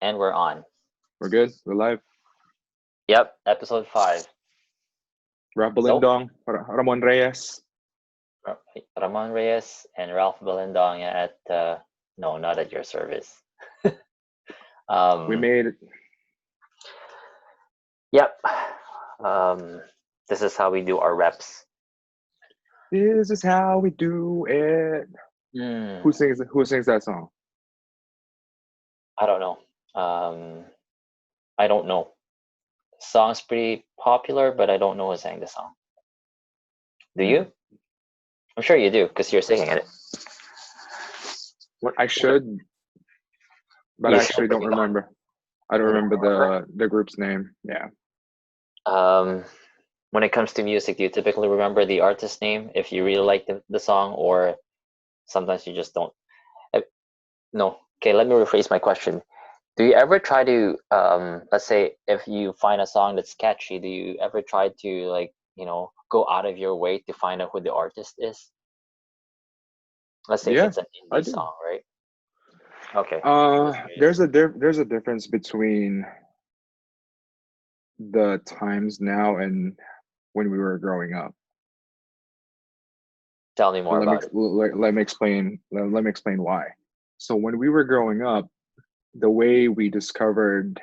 And we're on. We're good. We're live. Yep, episode 5. Ralph So, Balindong, Ramon Reyes. Ramon Reyes and Ralph Balindong at, no, not at your service. We made it. Yep. This is how we do our reps. This is how we do it. Who sings that song? I don't know. I don't know. Song's pretty popular, but I don't know who sang the song. Do you? I'm sure you do, because you're singing it. What I should, but I actually don't remember. I don't remember the group's name. Yeah. When it comes to music, do you typically remember the artist name if you really like the song, or sometimes you just don't? No. Okay, let me rephrase my question. Do you ever try to, let's say, if you find a song that's catchy, do you ever try to, go out of your way to find out who the artist is? Let's say if it's an indie song, right? Okay. There's a difference between the times now and when we were growing up. Tell me more about it. Let me explain why. So when we were growing up, the way we discovered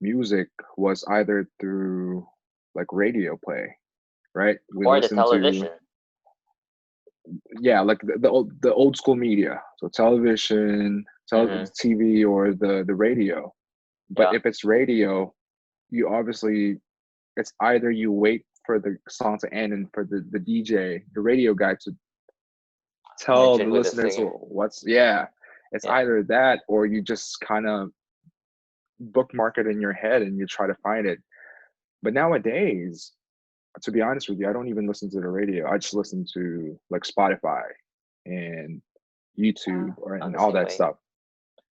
music was either through like radio play, right? Or the television. Like the old school media, so television, TV, or the radio. But if it's radio, you obviously, it's either you wait for the song to end and for the DJ, the radio guy, to tell the listeners it's either that or you just kind of bookmark it in your head and you try to find it. But nowadays, to be honest with you, I don't even listen to the radio. I just listen to like Spotify and YouTube and all that stuff.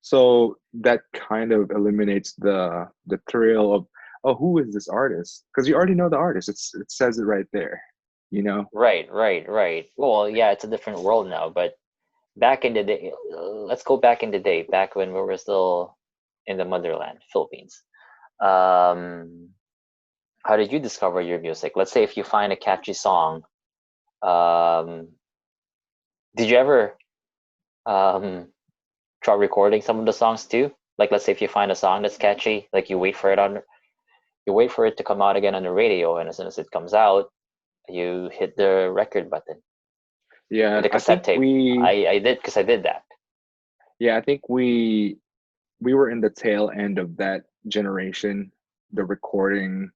So that kind of eliminates the thrill of, oh, who is this artist? Because you already know the artist. It says it right there, you know? Right. Well, yeah, it's a different world now, but back in the day, let's go back in the day, back when we were still in the motherland, Philippines. How did you discover your music? Let's say if you find a catchy song, did you ever try recording some of the songs too? Like, let's say if you find a song that's catchy, like you wait for it to come out again on the radio, and as soon as it comes out, you hit the record button. Yeah, the cassette tape. I did, because I did that. Yeah, I think we were in the tail end of that generation, the recording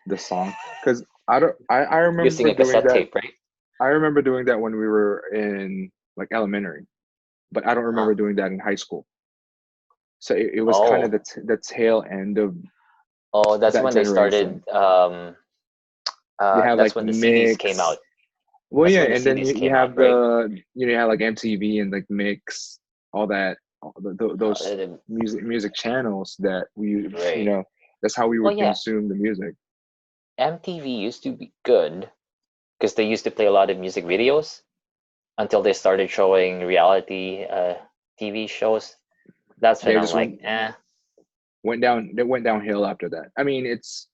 the song, because I remember using a cassette tape, right? I remember doing that when we were in like elementary, but I don't remember doing that in high school. So it was kind of the tail end of. Oh, that's when generation. They started. That's when the CDs came out. Well, yeah, and then you have you have like MTV and like Mix, all that, those music channels that we, that's how we would consume the music. MTV used to be good because they used to play a lot of music videos until they started showing reality TV shows. That's when I'm like, They went downhill after that. I mean, it's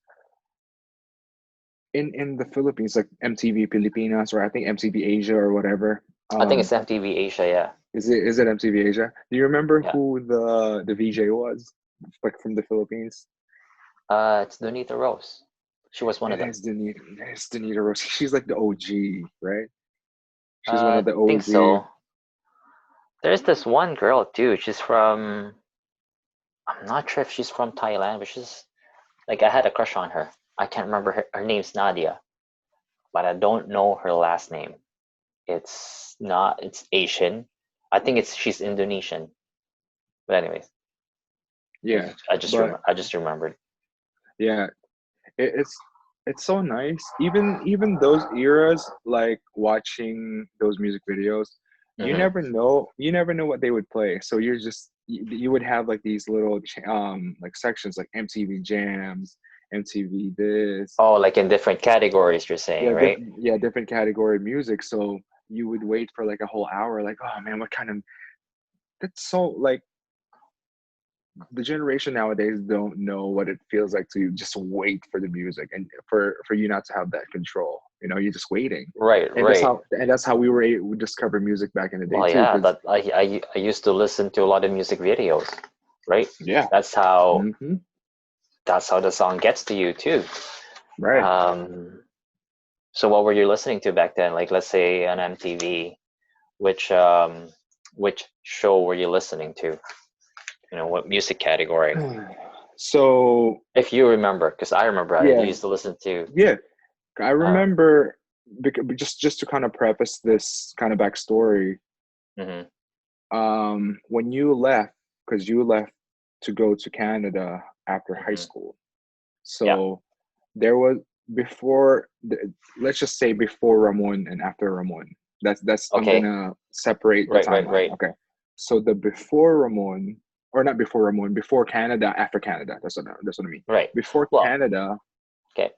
in the Philippines, like MTV Pilipinas, or I think MTV Asia or whatever. I think it's MTV Asia, yeah. Is it MTV Asia? Do you remember who the VJ was, like from the Philippines? It's Donita Rose. She was one of them. It's Donita Rose. She's like the OG, right? She's one of the OG. I think so. There's this one girl too. She's from, I'm not sure if she's from Thailand, but she's like, I had a crush on her. I can't remember her name's Nadia, but I don't know her last name. It's Asian. I think she's Indonesian. But anyways. Yeah. I just remembered. Yeah. It's so nice. Even those eras, like watching those music videos, you never know what they would play. So you would have like these little like sections like MTV Jams, MTV this. Oh, like in different categories, you're saying, right? Different category music. So you would wait for like a whole hour, like, oh man, what kind of, that's so like, the generation nowadays don't know what it feels like to just wait for the music and for you not to have that control. You know, you're just waiting. Right, And that's right. how we were able to discover music back in the day Well, too. yeah, Because that I used to listen to a lot of music videos, right? yeah, That's how hmm that's how the song gets to you too. right. Um, so what were you listening to back then? Like, let's say on MTV, which which show were you listening to? You know, what music category? So If you remember, because I remember I yeah, used to listen to. yeah, I Uh, remember. Because just to kind of preface this kind of backstory, mhm. when you left, because you left to go to Canada after high Mhm. school, Yeah. so there was before let's just say before Ramon and after Ramon. That's I'm Okay. gonna separate the Right. Right. timeline. Right. Okay, so the before Ramon, or not before Ramon, before Canada, after Canada. That's what I mean. Right. Before Well. Canada, Okay.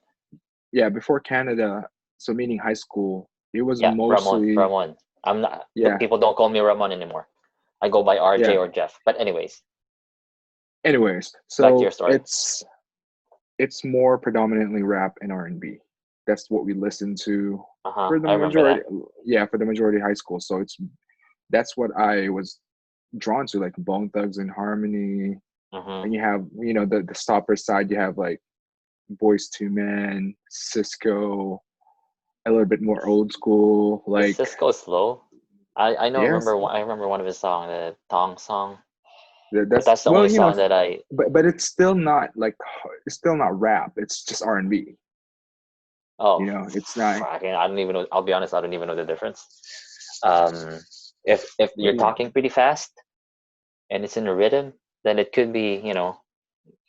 yeah, before Canada. So meaning high school, it was Yeah. Ramon. mostly Ramon. I'm not. yeah, People don't call me Ramon anymore. I go by RJ yeah. or Jeff. But anyways, Anyways, back to your so story. it's more predominantly rap and R&B. That's what we listen to Uh huh. for the I remember majority. that. Yeah, for the majority of high school. So that's what I was drawn to, like Bone Thugs and Harmony. Mhm. And you have, the stopper side. You have like Boys to Men, Cisco, a little bit more old school. Is Like Cisco slow? I know. yes, I remember one of his songs, the Thong song. But that's that's the well, only song that I. but it's still not like it's still not rap. It's just R&B. Oh, It's not. fucking! I don't even know. I'll be honest. I don't even know the difference. Um, if What you're do you? talking pretty fast and it's in a rhythm, then it could be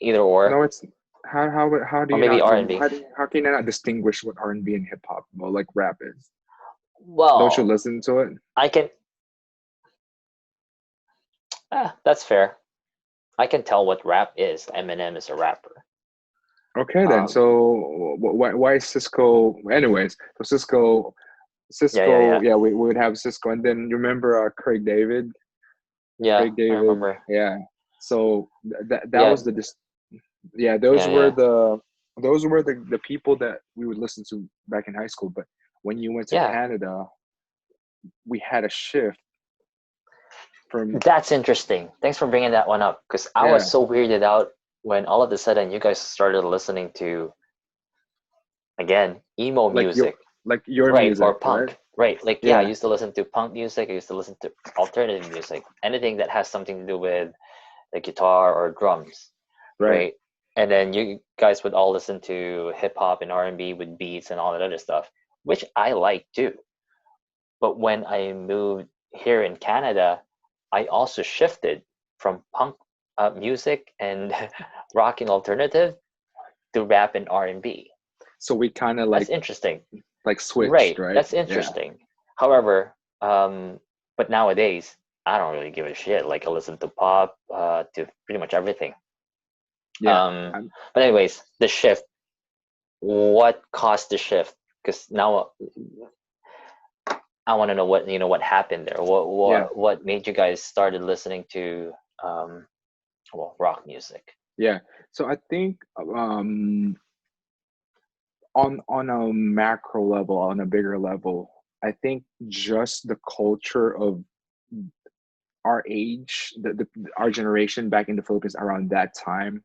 either or No, it's how do or you maybe not R and B. how can you not distinguish what R&B and hip hop, well, like rap is? Don't you Well, listen to it? I can. That's fair. I can tell what rap is. Eminem is a rapper. Okay, then. Um, So why is Cisco? Anyways, so yeah, yeah, Cisco, yeah, yeah, we would have Cisco, and then you remember Craig David, yeah. I David, remember. yeah. So that Yeah, was yeah, yeah, yeah, those were the people that we would listen to back in high school. But when you went to yeah. Canada, we had a shift from That's interesting. Thanks for bringing that one up because I was yeah, so weirded out when all of a sudden you guys started listening to again emo like your music. Right, or music, right? punk. Right. Like, yeah, I Yeah, used to listen to punk music. I used to listen to alternative music. Anything that has something to do with the guitar or drums, right. right? And then you guys would all listen to hip hop and R&B with beats and all that other stuff, which I like too. But when I moved here in Canada, I also shifted from punk music and rock and alternative to rap and R&B. So we kind of That's interesting. like switched, Right. right? That's Yeah, interesting. However, but nowadays, I don't really give a shit. Like I listen to pop, to pretty much everything. yeah. Um, I'm, but anyways, the shift. What caused the shift? Because now I want to know what happened there. What yeah, what what made you guys started listening to um, well, rock music? yeah. So I think on a macro level, on a bigger level, I think just the culture of our age, our generation back in the Philippines around that time,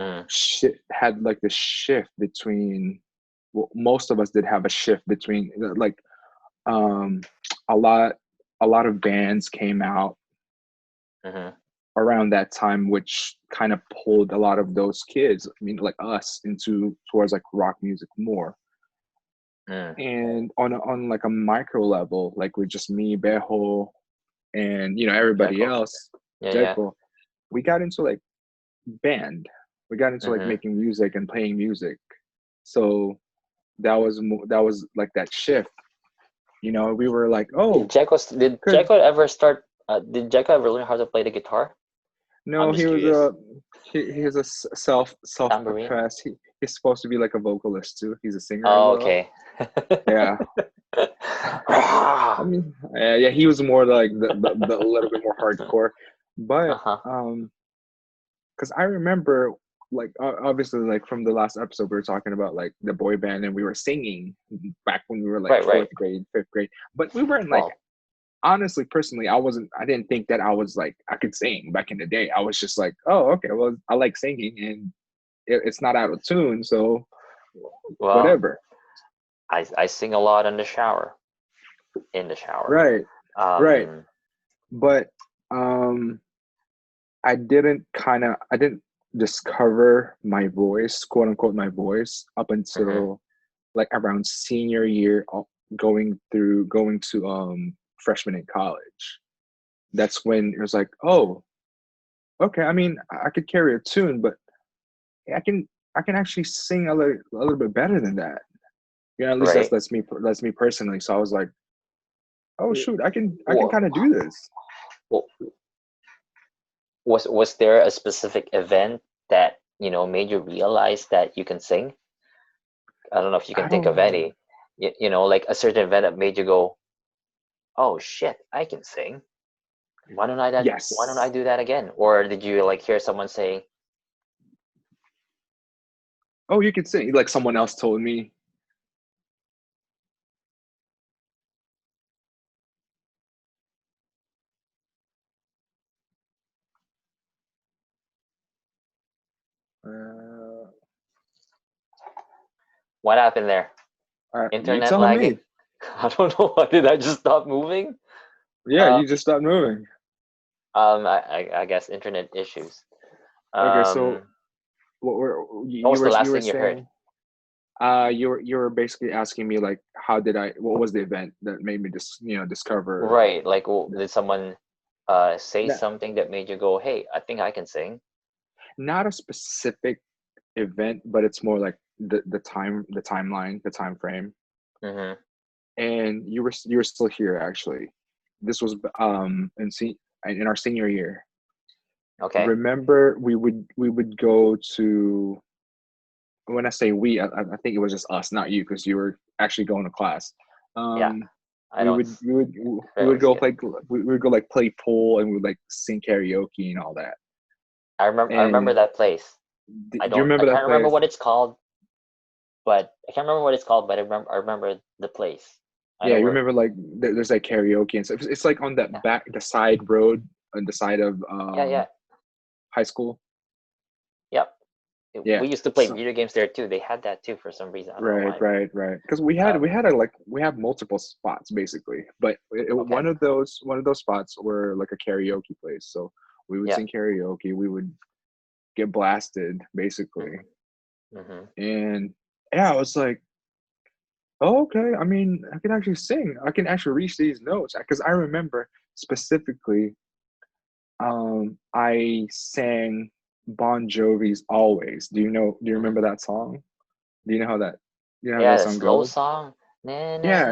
Mm, had like the shift between. Well, most of us did have a shift between like um a lot a lot of bands came out mm-hmm, around that time, which kind of pulled a lot of those kids, I mean, like us, into towards like rock music more. mm. And on like a micro level, like with just me, Bejo, and everybody Jacko. else, Yeah, yeah. Jekyll, we got into like band. We got into like Mm-hmm. making music and playing music. So that was like that shift. We were like, oh, Did because Jacko ever start? Did Jacko ever learn how to play the guitar? I'm no, just curious. he was a self Tambourine. professed. He's supposed to be like a vocalist too. He's a singer as Oh, well. okay. Yeah, I Ah. mean, yeah, he was more like the a little bit more hardcore, but Uh-huh. because I remember like obviously like from the last episode we were talking about like the boy band and we were singing back when we were like Right, fourth right. grade, fifth grade, but we weren't like Well, honestly personally I didn't think that I was like I could sing back in the day. I was just like, oh okay, well I like singing and it's not out of tune, so well, whatever. I sing a lot in the shower. In the shower. Right, right. Um, But um I didn't discover my voice, quote unquote my voice, up mhm. until like around senior year, going to freshman in college. That's when it was like, oh, okay. I mean, I could carry a tune, but I can actually sing a little bit better than that. Yeah, at least Right. that's me personally. So I was like, oh shoot, I can Well, kind of do this. well, was there a specific event that made you realize that you can sing? I don't know if you can I think of don't. any. Like a certain event that made you go, "Oh shit, I can sing. Why don't I Yes. do that again?" Or did you like hear someone saying, Oh, you could sing. Like someone else told me. Uh, "What happened there? you Internet tell lagging?" me. I don't know. Did I just stop moving? Yeah, Um, you just stopped moving. I guess internet issues. Okay, so Um, what were what was the you last were thing you heard? saying? You were basically asking me like, how did I? What was the event that made me just discover Right, like that? did someone say Not, something that made you go, "Hey, I think I can sing"? not a specific event, but it's more like the timeline, the time frame. Mm-hmm. And you were still here actually. This was in our senior year. Okay. Remember, we would go to, when I say we, I think it was just us, not you, because you were actually going to class. Yeah, Um, I don't we rarely would go skip. like we would go like play pool and we would like sing karaoke and all that. I remember And that place. do you I remember that can't remember place? what it's called, but I can't remember what it's called, but I remember the place. I Yeah, know you where. remember like there's like karaoke and stuff. It's like on that Yeah, the side road on the side of yeah, yeah, high school. yeah. Yeah. We used to play So video games there too. They had that too for some reason. I don't know right, why. right, right. Because we Um, had a like we have multiple spots basically, but okay. one of those spots were like a karaoke place. So we would Yeah. sing karaoke. We would get blasted basically, Mm-hmm. Mm-hmm. and yeah, I was like, oh, okay. I mean, I can actually sing. I can actually reach these notes because I remember specifically. I sang Bon Jovi's "Always." Do you Mm-hmm. remember that song? Do you know how that? Do you know how Yeah, that the song slow goes? song. Na na Yeah,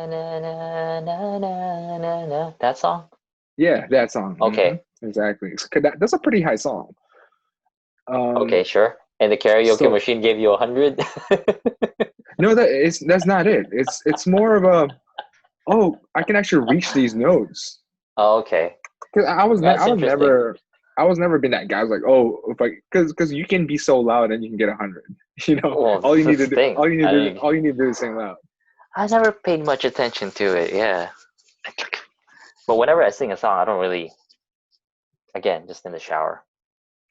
na na na na na na. That song. yeah, that song. Okay. Exactly. That's a pretty high song. Okay, Um, sure. And the karaoke so machine gave you 100? no, that's not it. It's more of a, oh, I can actually reach these notes. Oh, okay. Cause That's interesting. I was never been that guy. I was like, oh, if I because you can be so loud and you can get 100. You know, Well, that's the thing. I mean, all you need to do is sing loud. I never paid much attention to it. Yeah. But whenever I sing a song, I don't really, again, just in the shower.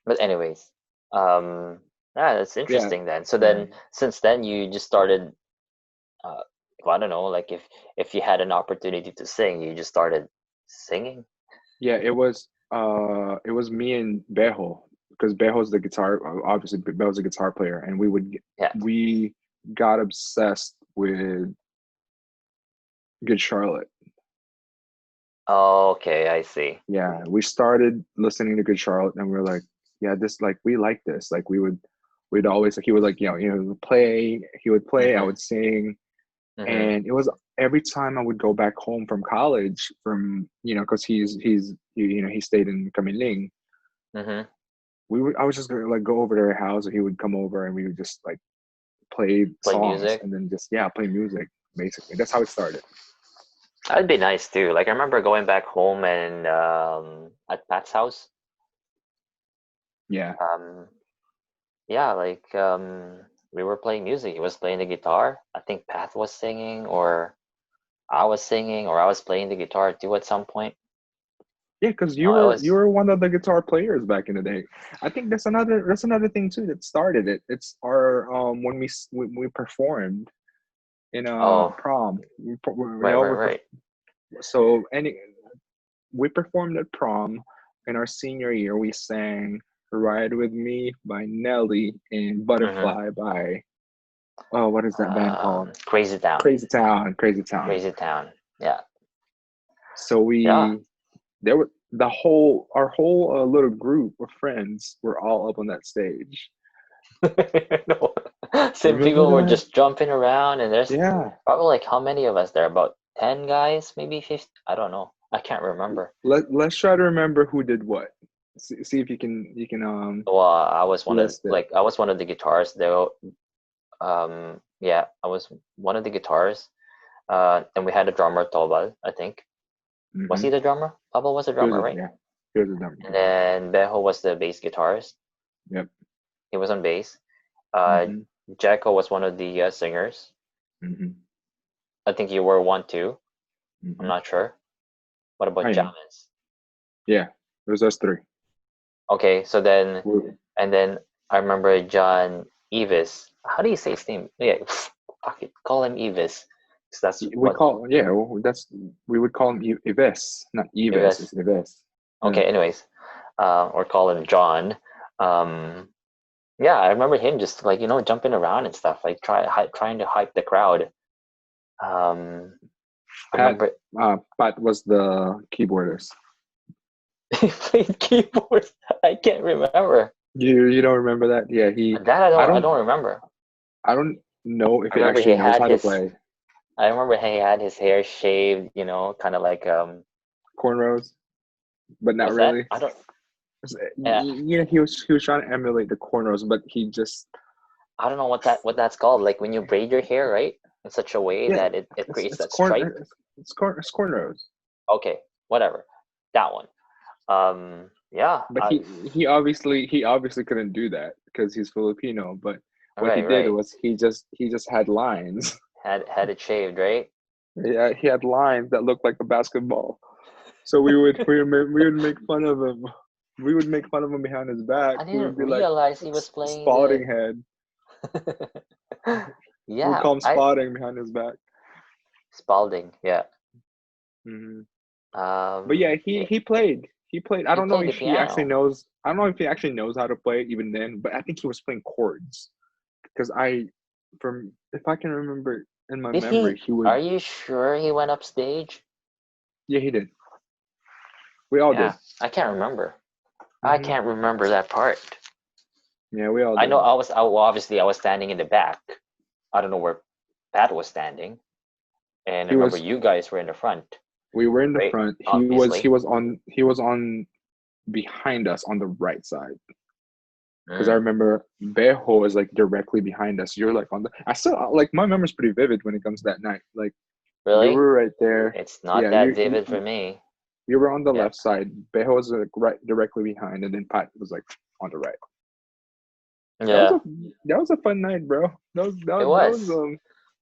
But anyways, um, yeah, that's Yeah, interesting then. So yeah, then, since then, you just started, uh, well, I don't know, like if you had an opportunity to sing, you just started singing. yeah. It was me and Bejo because Bejo's the guitar. Obviously, Bejo's a guitar player, and Yeah. we got obsessed with Good Charlotte. Okay, I see. Yeah, we started listening to Good Charlotte, and we are like, yeah, this like we like this. Like we'd always like he would like play. He would play. I Mm-hmm. would sing, Mm-hmm. and it was every time I would go back home from college from because he stayed in Kamiling. Mm-hmm. I was just gonna like go over to their house, or he would come over, and we would just like play Play songs, music. and then just play music. Basically, that's how it started. That'd be nice too. Like I remember going back home and at Pat's house. Yeah. Yeah, like we were playing music. He was playing the guitar. I think Pat was singing, or I was singing, or I was playing the guitar too at some point. Yeah, because No, it you was. were one of the guitar players back in the day. I think that's another thing too that started it. It's our when we performed in Oh, prom. right, right, right. So we performed at prom in our senior year. We sang "Ride with Me" by Nelly and Mm-hmm. "Butterfly" by what is that band called? Crazy Town. Crazy Town. Crazy Town. Crazy Town. Yeah. So Yeah. there were our whole little group of friends were all up on that stage. No. Some Remember people were that? just jumping around, and there's Yeah. probably like how many of us there? About 10 guys, maybe 50. I don't know. I can't remember. Let's try to remember who did what. See if you can Well, I was one of list it. the guitars there. Yeah, I was one of the guitars. And we had a drummer, Tobal, I think. Was Mm-hmm. he the drummer? Tobal was the drummer, right? Yeah. He was a dumb And drummer. then Bejo was the bass guitarist. Yep. He was on bass. Uh, Mm-hmm. Jacko was one of the singers. Mm-hmm. I think you were one too. I'm Mm-hmm. not sure. What about I am. Jamis? Yeah. It was us three. Okay, so then, We, and then I remember John Evis. How do you say his name? Yeah, fuck it. Call him Evis. 'Cause that's we what call that's we would call him Ives, not Ives. Evis. It's Ives. Yeah. Okay, anyways, or call him John. Um, yeah, I remember him just like jumping around and stuff, like trying to hype the crowd. Um, I Pat remember Pat was the keyboardist. he played keyboard. I can't remember You don't remember that? Yeah, he. that. I I don't. I don't don't remember. I don't know if I he remember he actually knows had how to his. play I remember he had his hair shaved. Kind of like cornrows, but not Was that? really. I don't. Yeah, You know, he was trying to emulate the cornrows, but he just I don't know what that's called. Like when you braid your hair, right? In such a way yeah, that it creates it's that stripe. it's cornrows. Okay, whatever. That one. Yeah. But he obviously couldn't do that because he's Filipino. But what he Right, did right. was he just had lines. Had it shaved, right? Yeah, he had lines that looked like a basketball. So we would make fun of him. We would make fun of him behind his back. I We didn't would be like realize he was playing the. Spalding head. We'd Yeah, call him I Spalding behind his back. Spalding. Yeah. Hmm. But yeah, Yeah, he played. He played. I he don't know played the if he actually piano. knows. I don't know if he actually knows how to play it even then. But I think he was playing chords because from if I can remember in my Did memory, he? he would. Are you sure he went up stage? Yeah, he did. We all Yeah, did. I can't remember. I Hmm. can't remember that part. Yeah, we all I know did. well, obviously I was standing in the back. I don't know where Pat was standing, and I He remember was. you guys were in the front, We were in the right? front. Obviously. He was on behind us on the right side. Because I Mm, remember Bejo was like directly behind us. You're like on the. I still like my memory's pretty vivid when it comes to that night. Like you really? were right there. It's not Yeah, that vivid for me. you were on the Yeah. left side. Bejo was like right directly behind, and then Pat was like on the right. That was Yeah, a that was a fun night, bro. it was.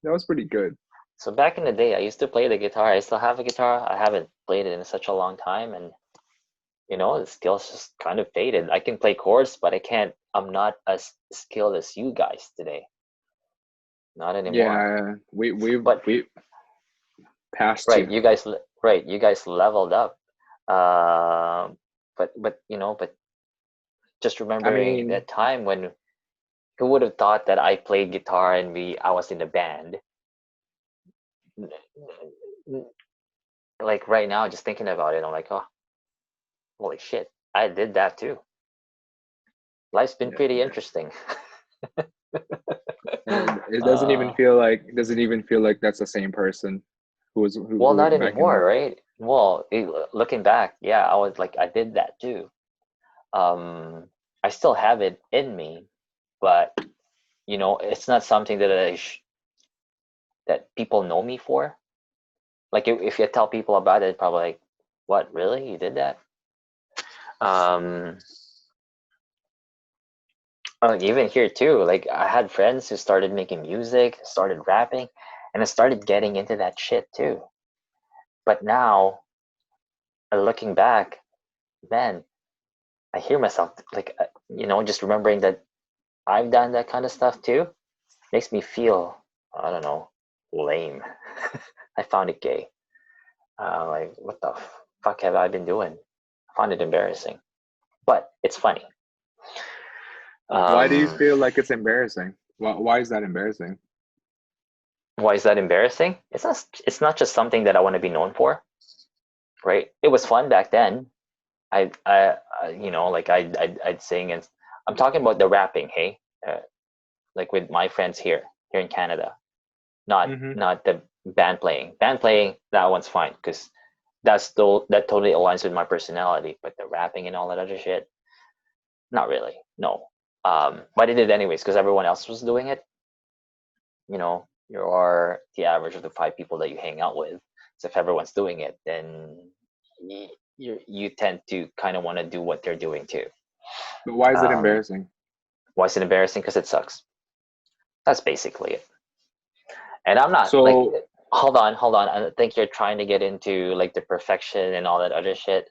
That was pretty good. So back in the day, I used to play the guitar. I still have a guitar. I haven't played it in such a long time, and the skills just kind of faded. I can play chords, but I can't. I'm not as skilled as you guys today. Not anymore. Yeah, But we passed right, you. you guys leveled up. But just I remembering mean, that time when who would have thought that I played guitar and I was in a band. Like right now, just thinking about it, I'm like, oh, holy shit, I did that too. Life's been pretty yeah, interesting. it uh, doesn't even feel like that's the same person well, who was not back in anymore, the. right? Well, looking back, yeah, I was like, I did that too. Um, I still have it in me, but it's not something that people know me for. Like if you tell people about it, probably like, what, really? You did that? Um, Even here too, like I had friends who started making music, started rapping, and I started getting into that shit too. But now, looking back, man, I hear myself like, just remembering that I've done that kind of stuff too makes me feel, I don't know, lame. I found it gay. Like, what the fuck have I been doing? I find it embarrassing, but it's funny. Why do you Um, feel like it's embarrassing? Why is that embarrassing? why is that embarrassing? It's not. It's not just something that I want to be known for, right? It was fun back then. Like I'd sing, and I'm talking about the rapping. Hey, like with my friends here in Canada, not Mm-hmm. not the band playing. Band playing, that one's fine because that totally aligns with my personality. But the rapping and all that other shit, not really. No. But I did it anyways because everyone else was doing it. You are the average of the 5 people that you hang out with. So if everyone's doing it, then you tend to kind of want to do what they're doing too. But why is it Um, embarrassing? why is it embarrassing? Because it sucks. That's basically it. And I'm not like, So hold on. I think you're trying to get into like the perfection and all that other shit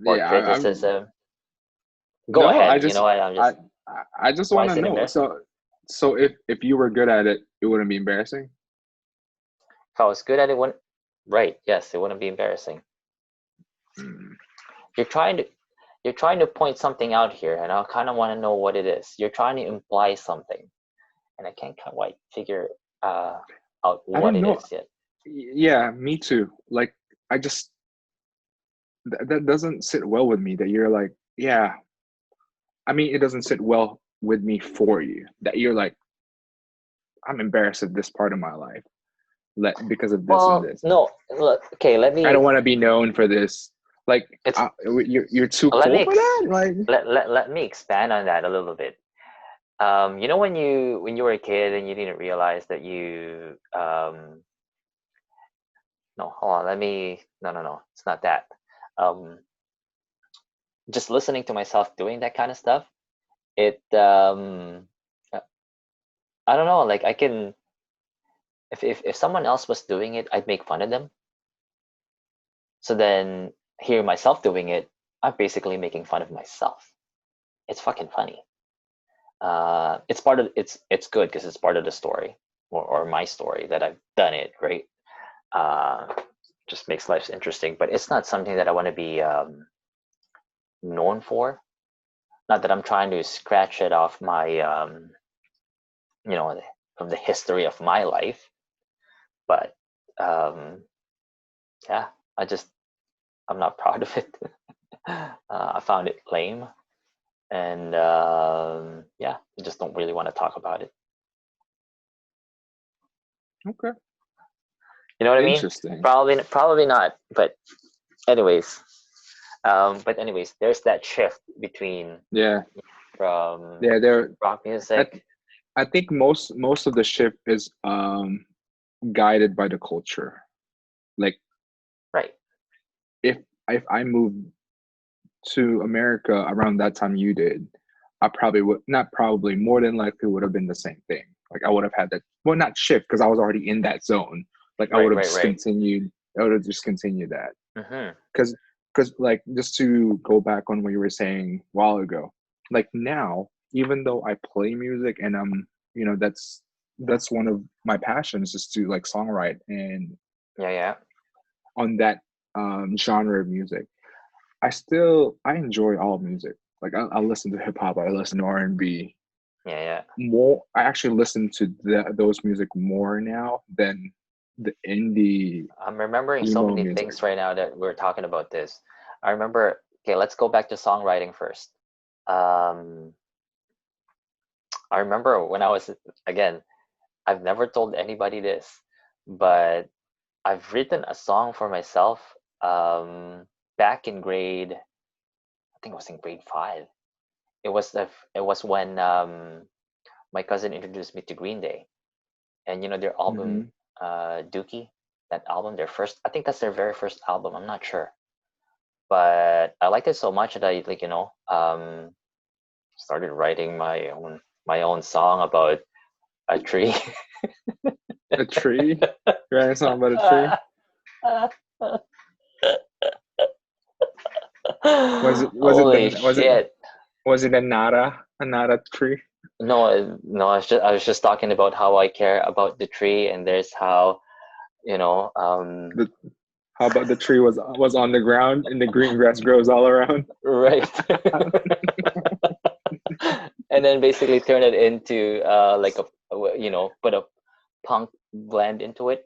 or yeah, I'm criticism. Go no, ahead. You know what? I I just Why want is to it know. embarrassing? So if you were good at it, it wouldn't be embarrassing. If I was good at it, wouldn't, right? Yes, it wouldn't be embarrassing. Mm. You're trying to you're trying to point something out here, and I kind of want to know what it is. You're trying to imply something, and I can't quite figure uh, out I what don't it know. is yet. Yeah, me too. Like I just that doesn't sit well with me that you're like, yeah. I mean, it doesn't sit well with me for you that you're like, I'm embarrassed of this part of my life because of this and Well, this. no, look, okay, I don't want to be known for this. Like, it's you're too let me cool for that. Like, let me expand on that a little bit. When you were a kid and you didn't realize that you no, hold on, let me no, it's not that. Um, just listening to myself doing that kind of stuff, it uh, I don't know, like I can if someone else was doing it, I'd make fun of them. So then hear myself doing it, I'm basically making fun of myself. It's fucking funny. It's part of it's good because it's part of the story or my story that I've done it, right? Uh, just makes life interesting, but it's not something that I want to be known for. Not that I'm trying to scratch it off my you know from the history of my life, but um, yeah, I'm not proud of it. I found it lame, and yeah, I just don't really want to talk about it. okay, You know what I mean? interesting. Probably not. But anyways, there's that shift between Yeah, from yeah. rock I, music, I think most of the shift is guided by the culture. Like, right? if I moved to America around that time you did, I probably would not probably more than likely would have been the same thing. Like I would have had that well not shift because I was already in that zone. Like I would have just Right. continued I would have just continued that. Mm-hmm. Because like just to go back on what you were saying a while ago, like now, even though I play music and that's one of my passions is to like songwrite and Yeah. on that genre of music I enjoy all music. Like I listen to hip hop, I listen to R&B. Yeah. More, I actually listen to those music more now than the indie I'm remembering so emo many music. things right now that we're talking about this. I remember. Okay, let's go back to songwriting first. Um, I remember when I was again. I've never told anybody this, but I've written a song for myself back in grade. I think it was in grade 5. It was when my cousin introduced me to Green Day, and their album Hmm. Dookie. That album, their first. I think that's their very first album. I'm not sure, but I liked it so much that I like started writing my own song about a tree. A tree? You're writing something about a tree? Holy shit. Was it a nara tree? No, I was just talking about how I care about the tree, and there's how, you know, How about the tree was on the ground and the green grass grows all around? right. And then basically turn it into like a, put a punk blend into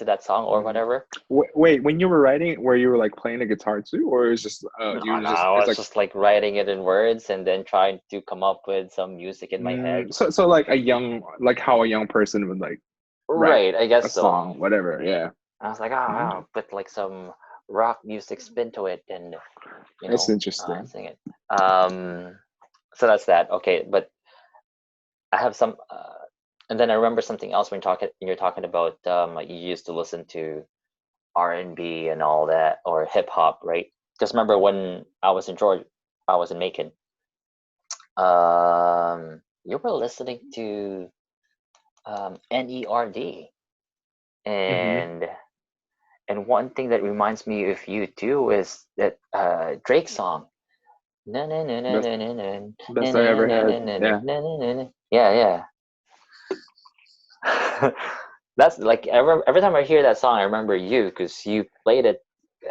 that song or whatever. Wait, when you were writing, were you like playing the guitar too, or is just No, I it's was like just like writing it in words and then trying to come up with some music in my head. so like like how a young person would like write Right, I a guess so. song, whatever. Yeah, I was like, I'll put like some rock music spin to it and that's interesting. sing it. So that's that. Okay, but I have some, and then I remember something else when you're talking about like you used to listen to R&B and all that, or hip hop, right? Just remember when I was in Georgia, I was in Macon. You were listening to NERD, Mm-hmm. and one thing that reminds me of you too is that Drake song. Na na na na Best na na na best I na ever na had. na na Yeah. na na na. Yeah, yeah. That's like every time I hear that song, I remember you because you played it.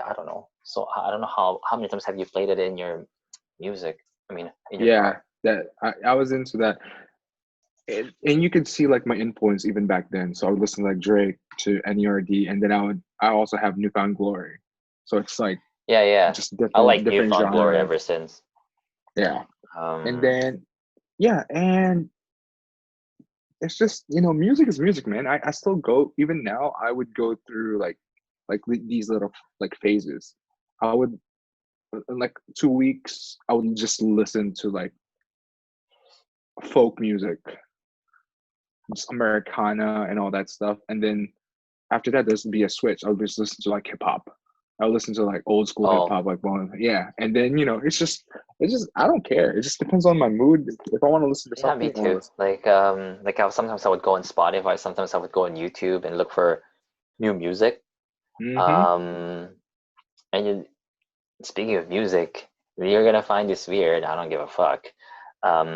I don't know. So I don't know how many times have you played it in your music? I mean, in your Yeah, car. that I was into that. And you could see like my influence even back then. So I would listen to like Drake to NERD, and then I also have Newfound Glory. So it's like Yeah, yeah. just I like different Newfound Glory genres. ever since. Yeah. And Um, then yeah, and it's just, music is music, man. I still go, even now I would go through these little like phases. I would in like 2 weeks I would just listen to like folk music, just Americana and all that stuff. And then after that, there's be a switch. I'll just listen to like hip hop. I'll listen to like old school hip oh, hop, like yeah. And then it's just I don't care. It just depends on my mood. If I want to listen to yeah, me something, I want to too. listen. Like sometimes I would go on Spotify, sometimes I would go on YouTube and look for new music. Mm-hmm. Um, and speaking of music, you're gonna find this weird. I don't give a fuck. Um,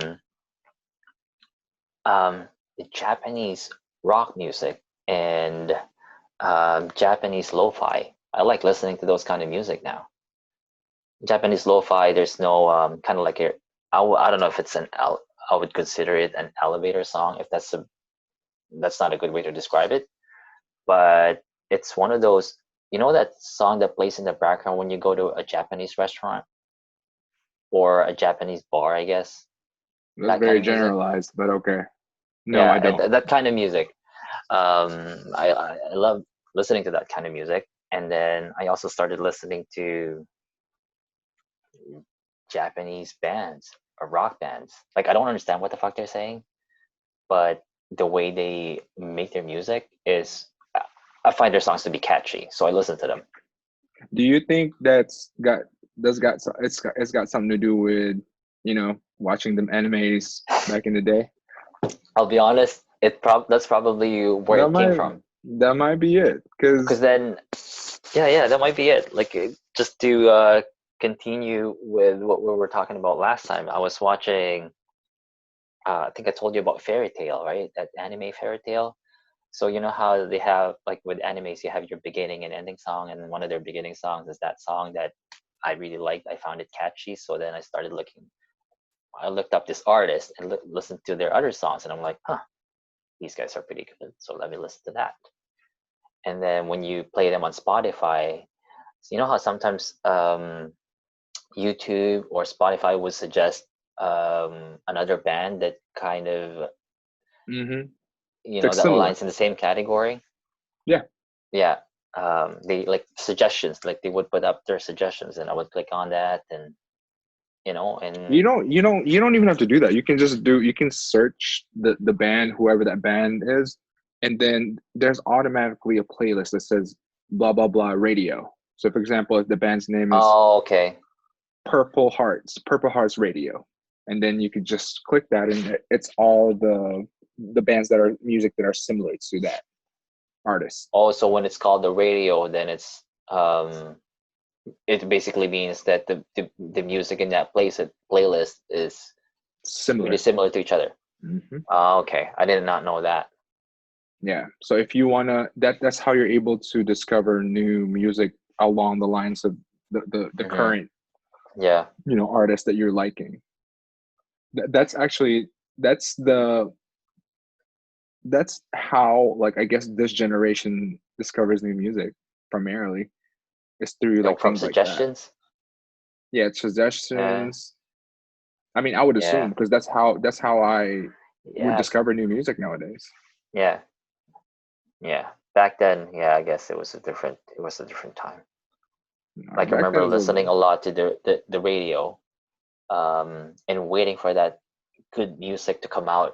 the Japanese rock music and Japanese lo-fi. I like listening to those kind of music now. Japanese lo-fi, there's no kind of like I don't know if it's I would consider it an elevator song if that's not a good way to describe it, but it's one of those, that song that plays in the background when you go to a Japanese restaurant or a Japanese bar, I guess. That's That kind very of music. generalized, but okay. No, I Yeah, don't. that kind of music. I love listening to that kind of music, and then I also started listening to Japanese bands or rock bands. Like I don't understand what the fuck they're saying, but the way they make their music is, I find their songs to be catchy, so I listen to them. Do you think it's got something to do with watching them animes back in the day? I'll be honest, that's probably where That it came might from. that might be it. Because Because then, yeah, that might be it. Like just to continue with what we were talking about last time, I was watching. I think I told you about Fairy Tale, right? That anime Fairy Tale. So you know how they have, like with animes, you have your beginning and ending song, and one of their beginning songs is that song that I really liked. I found it catchy, so then I started looking. I looked up this artist and listened to their other songs, and I'm like, huh, these guys are pretty good. So let me listen to that. And then when you play them on Spotify, so you know how sometimes YouTube or Spotify would suggest another band that kind of, mm-hmm. It's that similar. aligns in the same category. Yeah. Yeah, they like suggestions, like they would put up their suggestions, and I would click on that, and and You don't even have to do that. You can search the band, whoever that band is, and then there's automatically a playlist that says blah blah blah radio. So for example, if the band's name is oh, okay. Purple Hearts Radio. and then you could just click that, and it's all the bands that are music that are similar to that artist. Oh, so when it's called the radio, then it basically means that the music in that playlist is really Similar. similar to each other. Mm-hmm. Okay, I did not know that. Yeah. So if you wanna, that's how you're able to discover new music along the lines of the current, yeah, artist that you're liking. That's actually that's the that's how, like, I guess this generation discovers new music primarily, is through like from things like that. suggestions. Yeah, Yeah, suggestions. I mean, I would assume, yeah, because that's how I would yeah, discover new music nowadays. yeah, yeah. Back then, yeah, I guess it was a different time. Like I Back then remember it was listening a lot to the radio, and waiting for that good music to come out.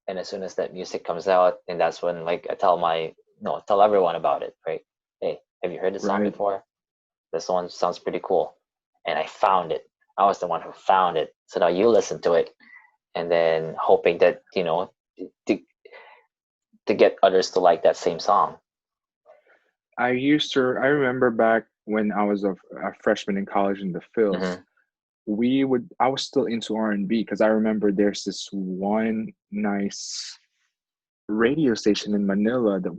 And as soon as that music comes out, and that's when like I tell my no, tell everyone about it, right? Hey, have you heard this song right. before? This one sounds pretty cool. And I found it. I was the one who found it. So now you listen to it, and then hoping that, to to get others to like that same song. I remember back when I was a freshman in college in the Phils, Mm-hmm. I was still into R&B, because I remember there's this one nice radio station in Manila that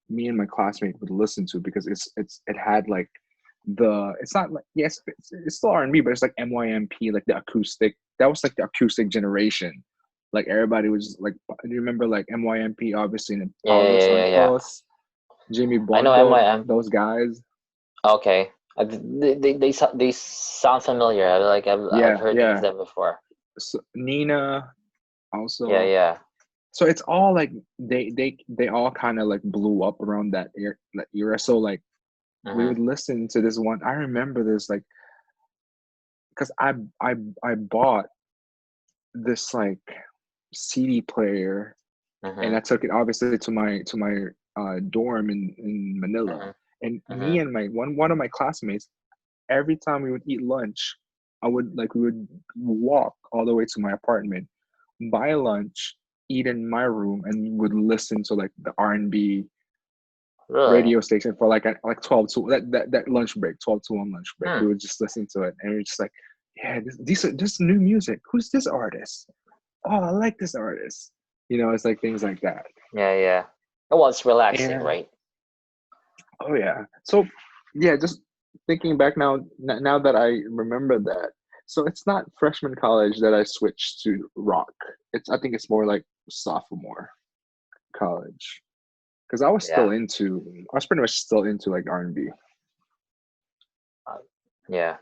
me and my classmate would listen to, because it had like it's not like, yes, it's still R&B, but it's like MYMP, like the acoustic. That was like the acoustic generation. Like everybody was like, do you remember like MYMP, obviously, and Yeah, yeah, Paulo yeah, yeah, yeah. Santos, Jimmy I know Blanco, MYM. those guys. Okay. They sound familiar. I've Yeah, heard yeah. them before. So, Nina Yeah, also. yeah. So it's all like they all kind of like blew up around that era. So like we Mm-hmm. would listen to this one. I remember this, like, because I bought this like CD player, and Mm-hmm. I took it obviously to my dorm in Manila. Mm-hmm. And me Mm-hmm. and my one of my classmates, every time we would eat lunch, we would walk all the way to my apartment, buy lunch, eat in my room, and would listen to like the R&B Really? radio station for like 12 to that lunch break, 12 to 1 lunch break. Hmm. We would just listen to it, and we are just like, yeah, this new music. Who's this artist? Oh, I like this artist. It's like things like that. Yeah, yeah. Oh, well, it's relaxing, And right? oh yeah. So yeah, just thinking back now that I remember that. So it's not freshman college that I switched to rock. I think it's more like sophomore college, because Yeah. I was pretty much still into like R&B. Uh, yeah.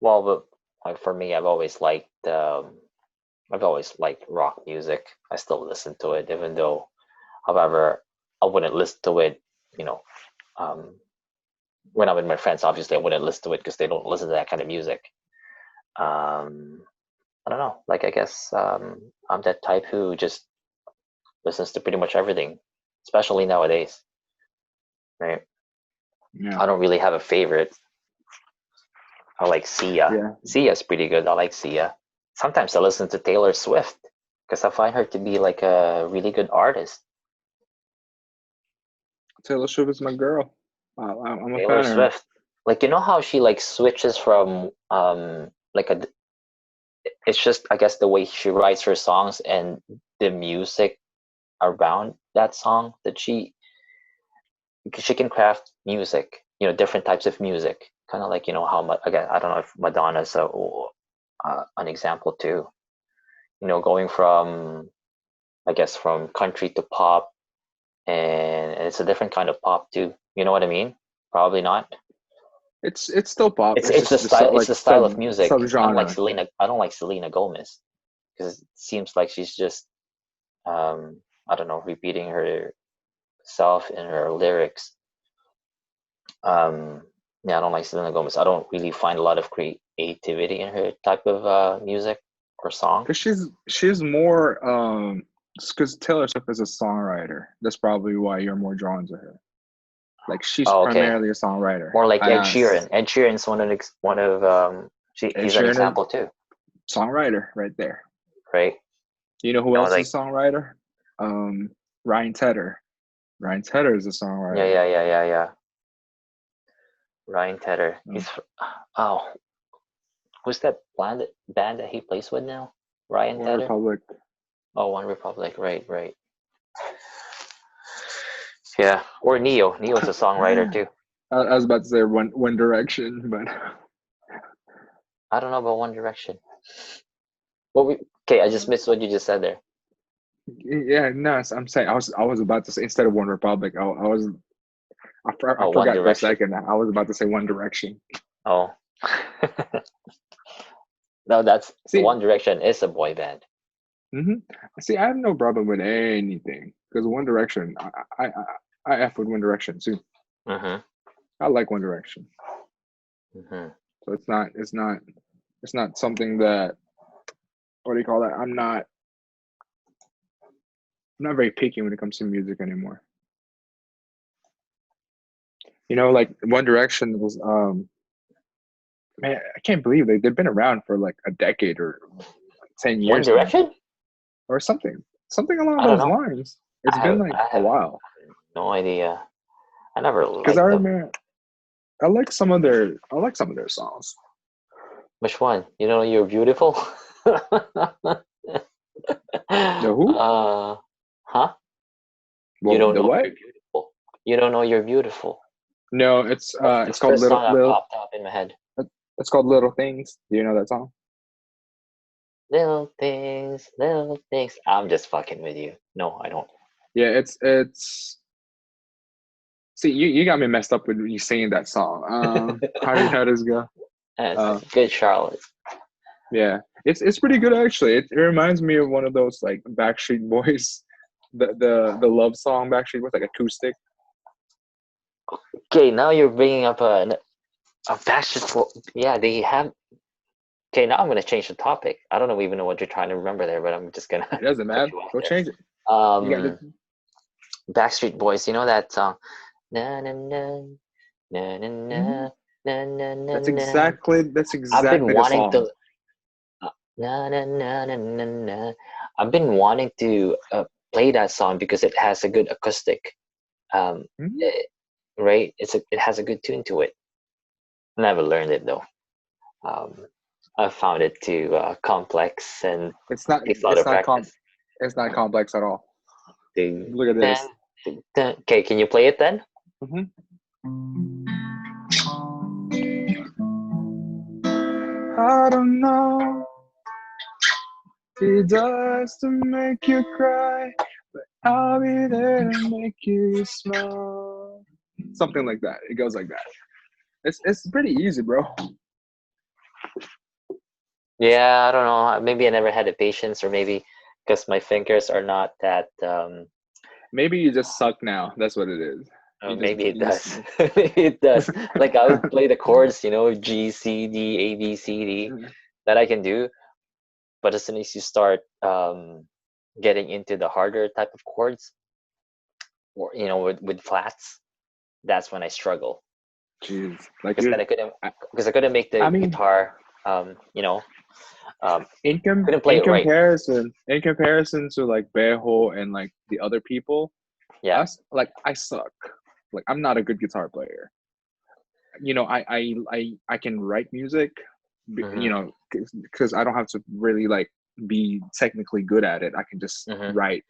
Well, but for me, I've always liked rock music. I still listen to it, even though, however, I wouldn't listen to it, you know, um, when I'm with my friends. Obviously, I wouldn't listen to it because they don't listen to that kind of music. Um, I don't know. Like, I guess I'm that type who just listens to pretty much everything, especially nowadays, right? Yeah. I don't really have a favorite. I like Sia. Yeah. Sia's pretty good. I like Sia. Sometimes I listen to Taylor Swift because I find her to be like a really good artist. Taylor Swift is my girl. I'm a fan Taylor of her. Swift, like how she like switches from like a it's just I guess the way she writes her songs and the music around that song that she can craft music, different types of music, kind of like how much again I don't know if Madonna's an example too. Going from I guess from country to pop, and it's a different kind of pop too. You know what I mean? Probably not. It's still pop. It's It's it's the just style. It's like the style of music. I don't like subgenre. Selena. I don't like Selena Gomez because it seems like she's just I don't know, repeating herself in her lyrics. Um, yeah, I don't like Selena Gomez. I don't really find a lot of creativity in her type of music or song. Because she's more because Taylor Swift is a songwriter. That's probably why you're more drawn to her. Like, she's Oh, okay. primarily a songwriter. More like Ed Uh, Sheeran. Ed Sheeran's one of Ed he's an Sheeran is example too. Songwriter right there. right? You know who else Like, is a songwriter? Ryan Tedder. Ryan Tedder is a songwriter. yeah. Ryan Tedder. He's oh, who's that band that he plays with now? Ryan One Tedder. Republic. Oh, One Republic. Right. Yeah, or Neo. Neo's a songwriter too. I was about to say One Direction, but I don't know about One Direction. Okay, I just missed what you just said there. yeah, no, I'm saying I was about to say instead of One Republic, I One forgot for a Direction. second. I was about to say One Direction. Oh. No, that's See, One Direction is a boy band. See, I have no problem with anything because One Direction, I f with One Direction too. I like One Direction. So it's not something that, what do you call that? I'm not very picky when it comes to music anymore. You know, like One Direction was man, I can't believe they've been around for like a decade or 10 One years now. Direction? Or something along I don't those know. lines. It's been like I a have while. no idea. I never Because I liked them. remember I like some of their songs. Which one? You know You're Beautiful? The who? Huh? Well, You don't the know what? You're Beautiful. You don't know You're Beautiful. No, That's the it's called first song that popped up in my head. It's called Little Things. Do you know that song? Little things. I'm just fucking with you. No, I don't. Yeah, it's. See, you got me messed up with you singing that song. How does it go? Good Charlotte. Yeah, it's pretty good actually. It reminds me of one of those like Backstreet Boys, the love song Backstreet Boys, like acoustic. Okay, now you're bringing up a Backstreet Boys. Yeah, they have. Okay, now I'm gonna change the topic. I don't even know what you're trying to remember there, but I'm just gonna. It doesn't matter. Go change it. You got it. Backstreet Boys. You know that song? Na na na na na na na na na. That's exactly I've been the wanting song. to. Na na na na na na. I've been wanting to play that song because it has a good acoustic. Right? It has a good tune to it. Never learned it though. I found it too complex and It's not takes a lot of practice. It's not complex at all. Look at this. Okay, can you play it then? I don't know if it does to make you cry, but I'll be there to make you smile. Something like that. It goes like that. It's pretty easy, bro. Yeah, I don't know. Maybe I never had the patience, or maybe because my fingers are not that. Maybe you just suck now. That's what it is. Maybe it does. It does. Like I would play the chords, you know, G, C, D, A, B, C, D, that I can do. But as soon as you start getting into the harder type of chords, or you know, with flats, that's when I struggle. Jeez, like Because I couldn't make the guitar, you know, couldn't play it right. In comparison to like Bejo and like the other people, yeah, I suck. Like I'm not a good guitar player. You know, I can write music, you know, because I don't have to really like be technically good at it. I can just write.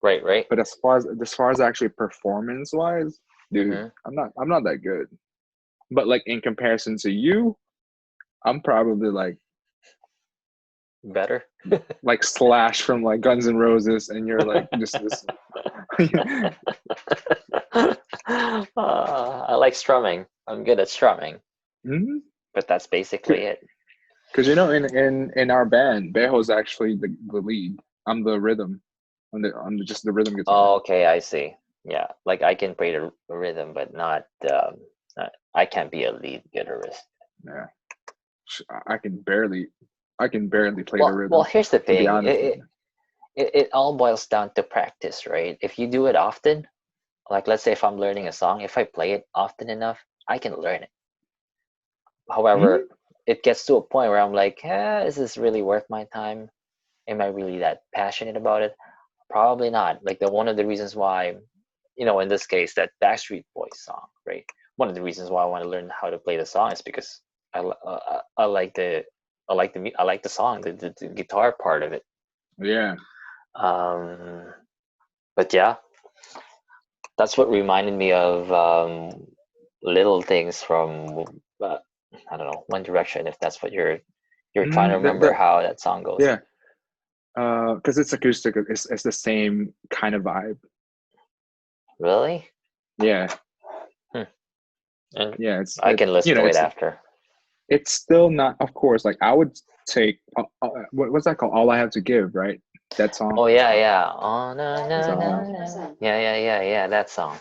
Right. But as far as actually performance wise, dude, I'm not that good. But like in comparison to you, I'm probably like better. Like Slash from like Guns N' Roses, and you're like just this. I like strumming. I'm good at strumming. But that's basically it. Because you know, in our band, Bejo's actually the lead. I'm the rhythm. I'm just the rhythm guitar. Oh, okay, I see. Yeah, like I can play the rhythm, but not. I can't be a lead guitarist. Yeah, I can barely play the rhythm. Well, here's the thing. To it all boils down to practice, right? If you do it often, like let's say if I'm learning a song, if I play it often enough, I can learn it. However, it gets to a point where I'm like, is this really worth my time? Am I really that passionate about it? Probably not. Like one of the reasons why, in this case, that Backstreet Boys song, right? One of the reasons why I want to learn how to play the song is because I like the song, the guitar part of it. Yeah. But yeah, that's what reminded me of little things from I don't know, One Direction, if that's what you're trying to remember how that song goes. Yeah. Because it's acoustic, it's the same kind of vibe. Really? Yeah. And yeah, I can listen to it after. It's still not, of course. Like I would take what's that called? All I Have to Give, right? That song. Oh yeah. Oh no. Yeah. That song.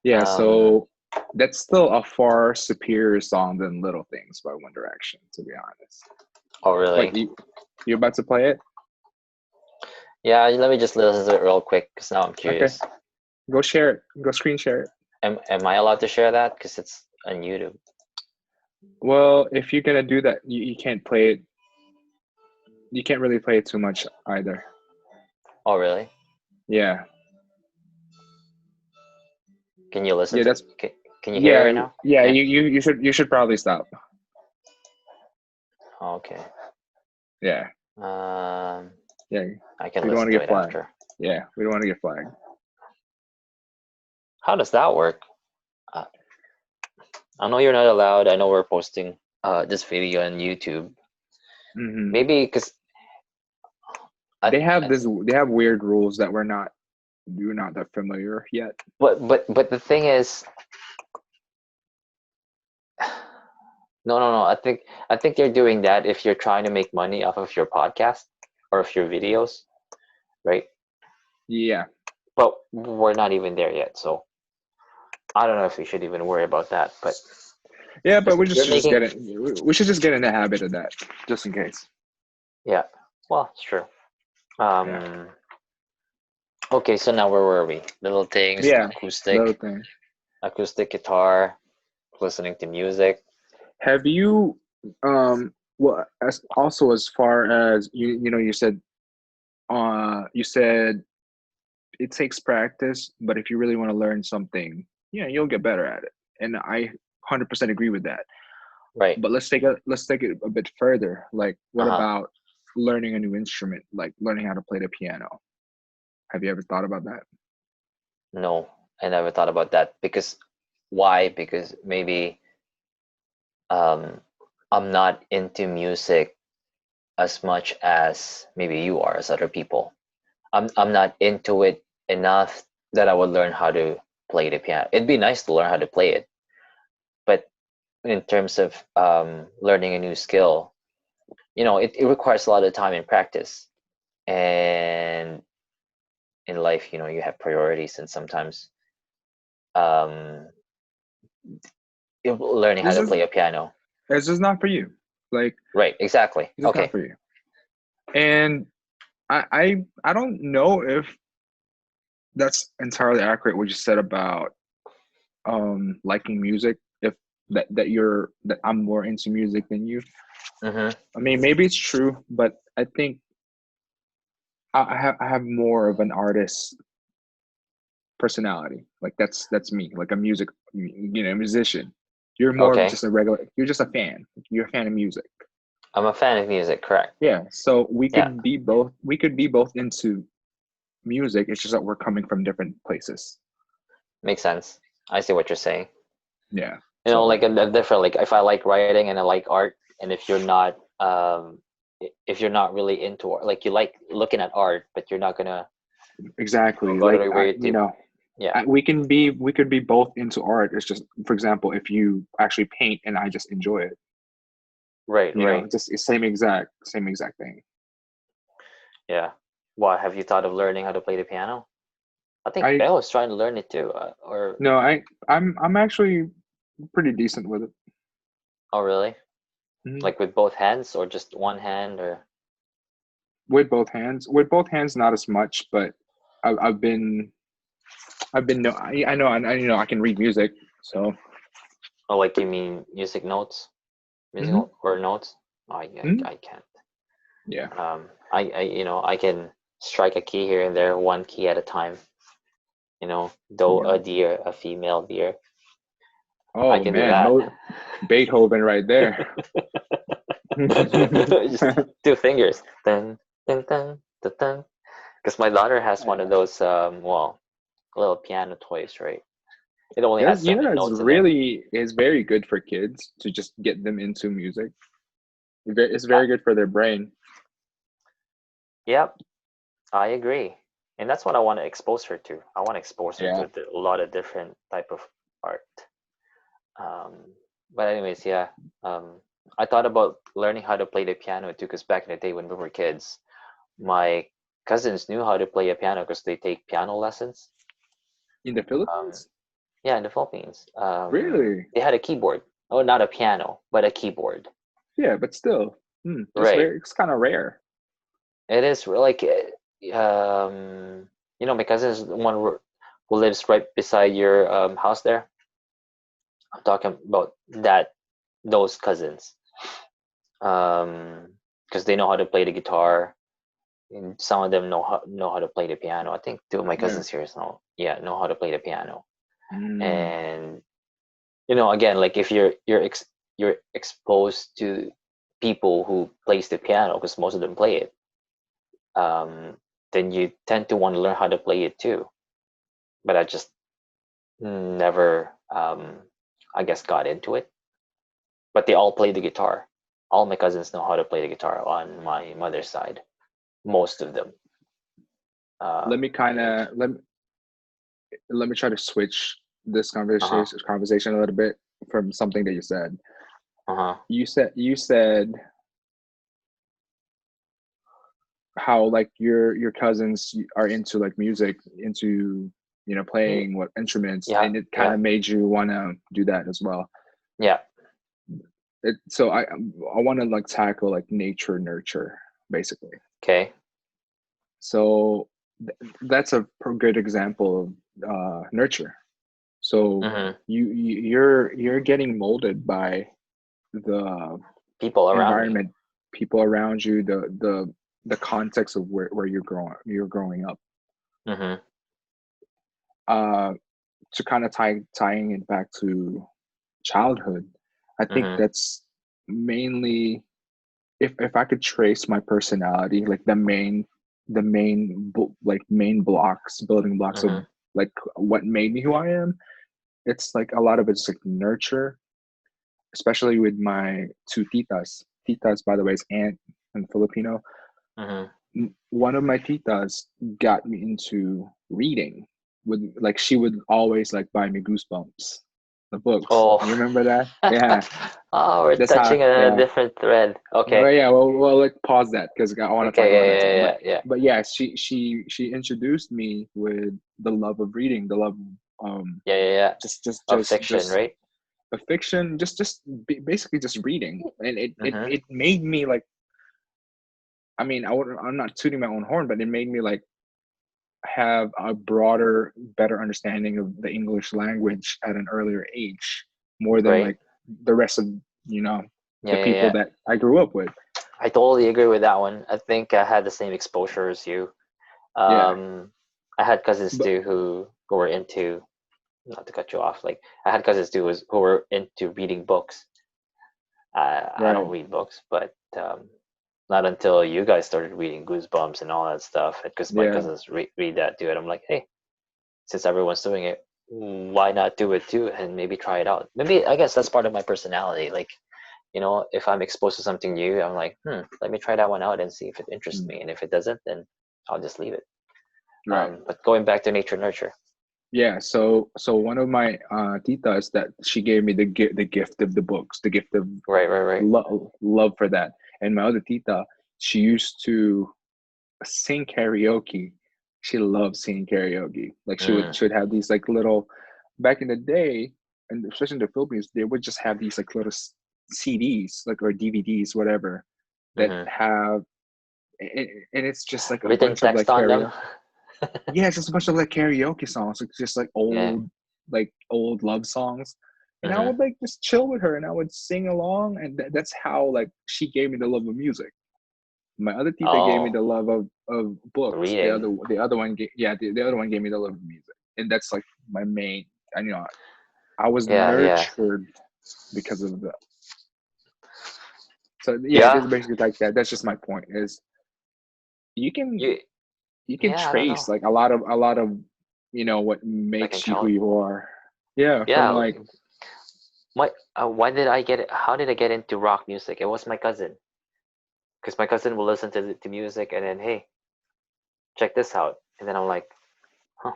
Yeah. So that's still a far superior song than Little Things by One Direction, to be honest. Oh really? Wait, you about to play it? Yeah. Let me just listen to it real quick because now I'm curious. Okay. Go share it. Go screen share it. Am I allowed to share that? Because it's on YouTube. Well, if you're gonna do that, you can't play it. You can't really play it too much either. Oh really? Yeah. Can you listen? Yeah, can you hear it now? Yeah, you should probably stop. Okay. Yeah. Yeah. I can listen to it after. Yeah, we don't want to get flagged. How does that work? I know you're not allowed. I know we're posting this video on YouTube. Mm-hmm. Maybe because they have weird rules that we're not that familiar yet. But the thing is, no. I think they're doing that if you're trying to make money off of your podcast or of your videos, right? Yeah. But we're not even there yet, so I don't know if we should even worry about that. But yeah, but we should just get in the habit of that, just in case. Yeah. Well, it's true. Okay, so now where were we? Little Things, acoustic guitar, listening to music. Have you well, as far as you said it takes practice, but if you really want to learn something, you'll get better at it. And I 100% agree with that. Right. But let's take it a bit further. Like, what about learning a new instrument, like learning how to play the piano? Have you ever thought about that? No, I never thought about that. Because why? Because maybe I'm not into music as much as maybe you are, as other people. I'm not into it enough that I would learn how to play the piano. It'd be nice to learn how to play it, but in terms of learning a new skill, it requires a lot of time and practice. And in life, you have priorities, and sometimes learning how to play a piano. It's just not for you. Like, right, exactly. It's not for you. And I don't know if that's entirely accurate what you said about liking music. If that I'm more into music than you. Mm-hmm. I mean, maybe it's true, but I think I have more of an artist personality. Like that's me. Like a musician. You're more of just a regular. You're just a fan. You're a fan of music. I'm a fan of music, correct? Yeah. So we could be both. We could be both into music. It's just that we're coming from different places. Makes sense. I see what you're saying. Yeah. Like a different. Like if I like writing and I like art, and if you're not really into art, like you like looking at art, but you're not gonna exactly we could be both into art. It's just, for example, if you actually paint and I just enjoy it, right, just same exact thing. Yeah. Well, have you thought of learning how to play the piano? I think Belle is trying to learn it too. Or no, I'm actually pretty decent with it. Oh really? Mm-hmm. Like with both hands or just one hand, or with both hands? With both hands, not as much, but I know I can read music, so. Oh, like you mean music notes? Mm-hmm. musical or notes. Mm-hmm. I can't. Yeah. I can strike a key here and there, one key at a time. Though Yeah. a deer, a female deer, I Oh can do man, that. Beethoven right there. Just 2 fingers. Dun, dun, dun, dun, dun. Because my daughter has one of Yeah. those, little piano toys, right? It only That's, has you know, seven that's notes in it. really is very good for kids to just get them into music. It's Yeah, very good for their brain. yep, I agree. And that's what I want to expose her to. I want to expose her Yeah. to a lot of different type of art. Um, but anyways, yeah. Um, I thought about learning how to play the piano too, because back in the day when we were kids, my cousins knew how to play a piano because they take piano lessons. In the Um, Philippines? yeah, in the Philippines, Really? they had a keyboard. Oh, not a piano, but a keyboard. Yeah, but still, Right. it's kind of rare. It is like, my cousin is the one who lives right beside your house there. I'm talking about those cousins, because they know how to play the guitar, and some of them know how to play the piano. I think two of my Yeah. cousins here know how to play the piano. Mm, And again, like if you're exposed to people who plays the piano, because most of them play it, um, then you tend to want to learn how to play it too. But I just never, I guess, got into it. But they all play the guitar. All my cousins know how to play the guitar on my mother's side. Most of them. let me kind And of let me try to switch this uh-huh, conversation a little bit from something that you said. uh-huh. You said how like your cousins are into like music, into playing what instruments, Yeah, and it kind yeah, of made you want to do that as well. yeah. So I want to like tackle like nature nurture basically. Okay. So that's a good example of nurture. So Mm-hmm. you're getting molded by the People around me. environment, people around you, the context of where you're growing up. Mm-hmm. Uh, to kind of tying it back to childhood, I think Mm-hmm. that's mainly, if I could trace my personality, like like main blocks, building blocks of Mm-hmm. like what made me who I am. It's like a lot of it's like nurture, especially with my two titas. Titas, by the way, is aunt in Filipino. Mm-hmm. One of my titas got me into reading. With like she would always like buy me Goosebumps, the books. Oh. You remember that? Yeah, Oh, we're that's how. touching on a Yeah. different thread. Well, Okay. yeah. Well, like pause that because I want to talk Okay. about that too. Yeah. But Yeah. Yeah. Yeah. but yeah, she introduced me with the love of reading, the love of Yeah. Yeah. Yeah. Of fiction, just right? a fiction, basically just reading, and Mm-hmm. it made me like. I mean, I'm not tooting my own horn, but it made me like have a broader, better understanding of the English language at an earlier age, more than Right. like the rest of you know Yeah. the Yeah. people Yeah. that I grew up with. I totally agree with that one. I think I had the same exposure as you. Yeah, Um, I had cousins but too who were into, not to cut you off. Like I had cousins too who were into reading books. I don't right, read books, but not until you guys started reading Goosebumps and all that stuff. Because my yeah, cousins read that too, and I'm like, hey, since everyone's doing it, why not do it too and maybe try it out? Maybe I guess that's part of my personality. Like, if I'm exposed to something new, I'm like, let me try that one out and see if it interests mm, me. And if it doesn't, then I'll just leave it. right. But going back to nature nurture. Yeah, so one of my titas that she gave me the gift of the books, the gift of Right, right, right. love for that. And my other tita, she used to sing karaoke. She loved singing karaoke. Like Mm, she would have these like little, back in the day, and especially in the Philippines, they would just have these like little CDs, like, or DVDs, whatever, that hmm. have, and it's just like a Written bunch of text like on them. karaoke. Yeah, it's just a bunch of like karaoke songs. It's just like Yeah. old love songs. and I would like just chill with her, and I would sing along, and that's how like she gave me the love of music. My other tita gave me the love of books. Reading. The other one the other one gave me the love of music, and that's like my main. I I was nurtured because of that. So yeah, it's basically like that. That's just my point. Is you can trace like a lot of what makes you who you are. Yeah, from like why did I get it? How did I get into rock music? It was my cousin, because my cousin will listen to music, and then, hey, check this out, and then I'm like, huh,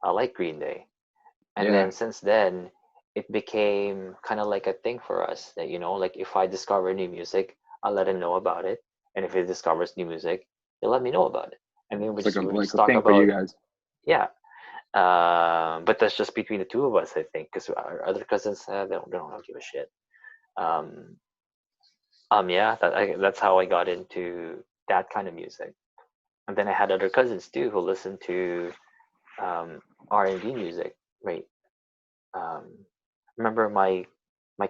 I like Green Day. And then since then, it became kind of like a thing for us that, like if I discover new music, I'll let him know about it, and if he discovers new music, he'll let me know about it, and then we just talk about, for you guys. Yeah. But that's just between the two of us, I think, because our other cousins, they don't give a shit. Yeah, that's how I got into that kind of music. And then I had other cousins too who listened to R&B music. Right. Remember my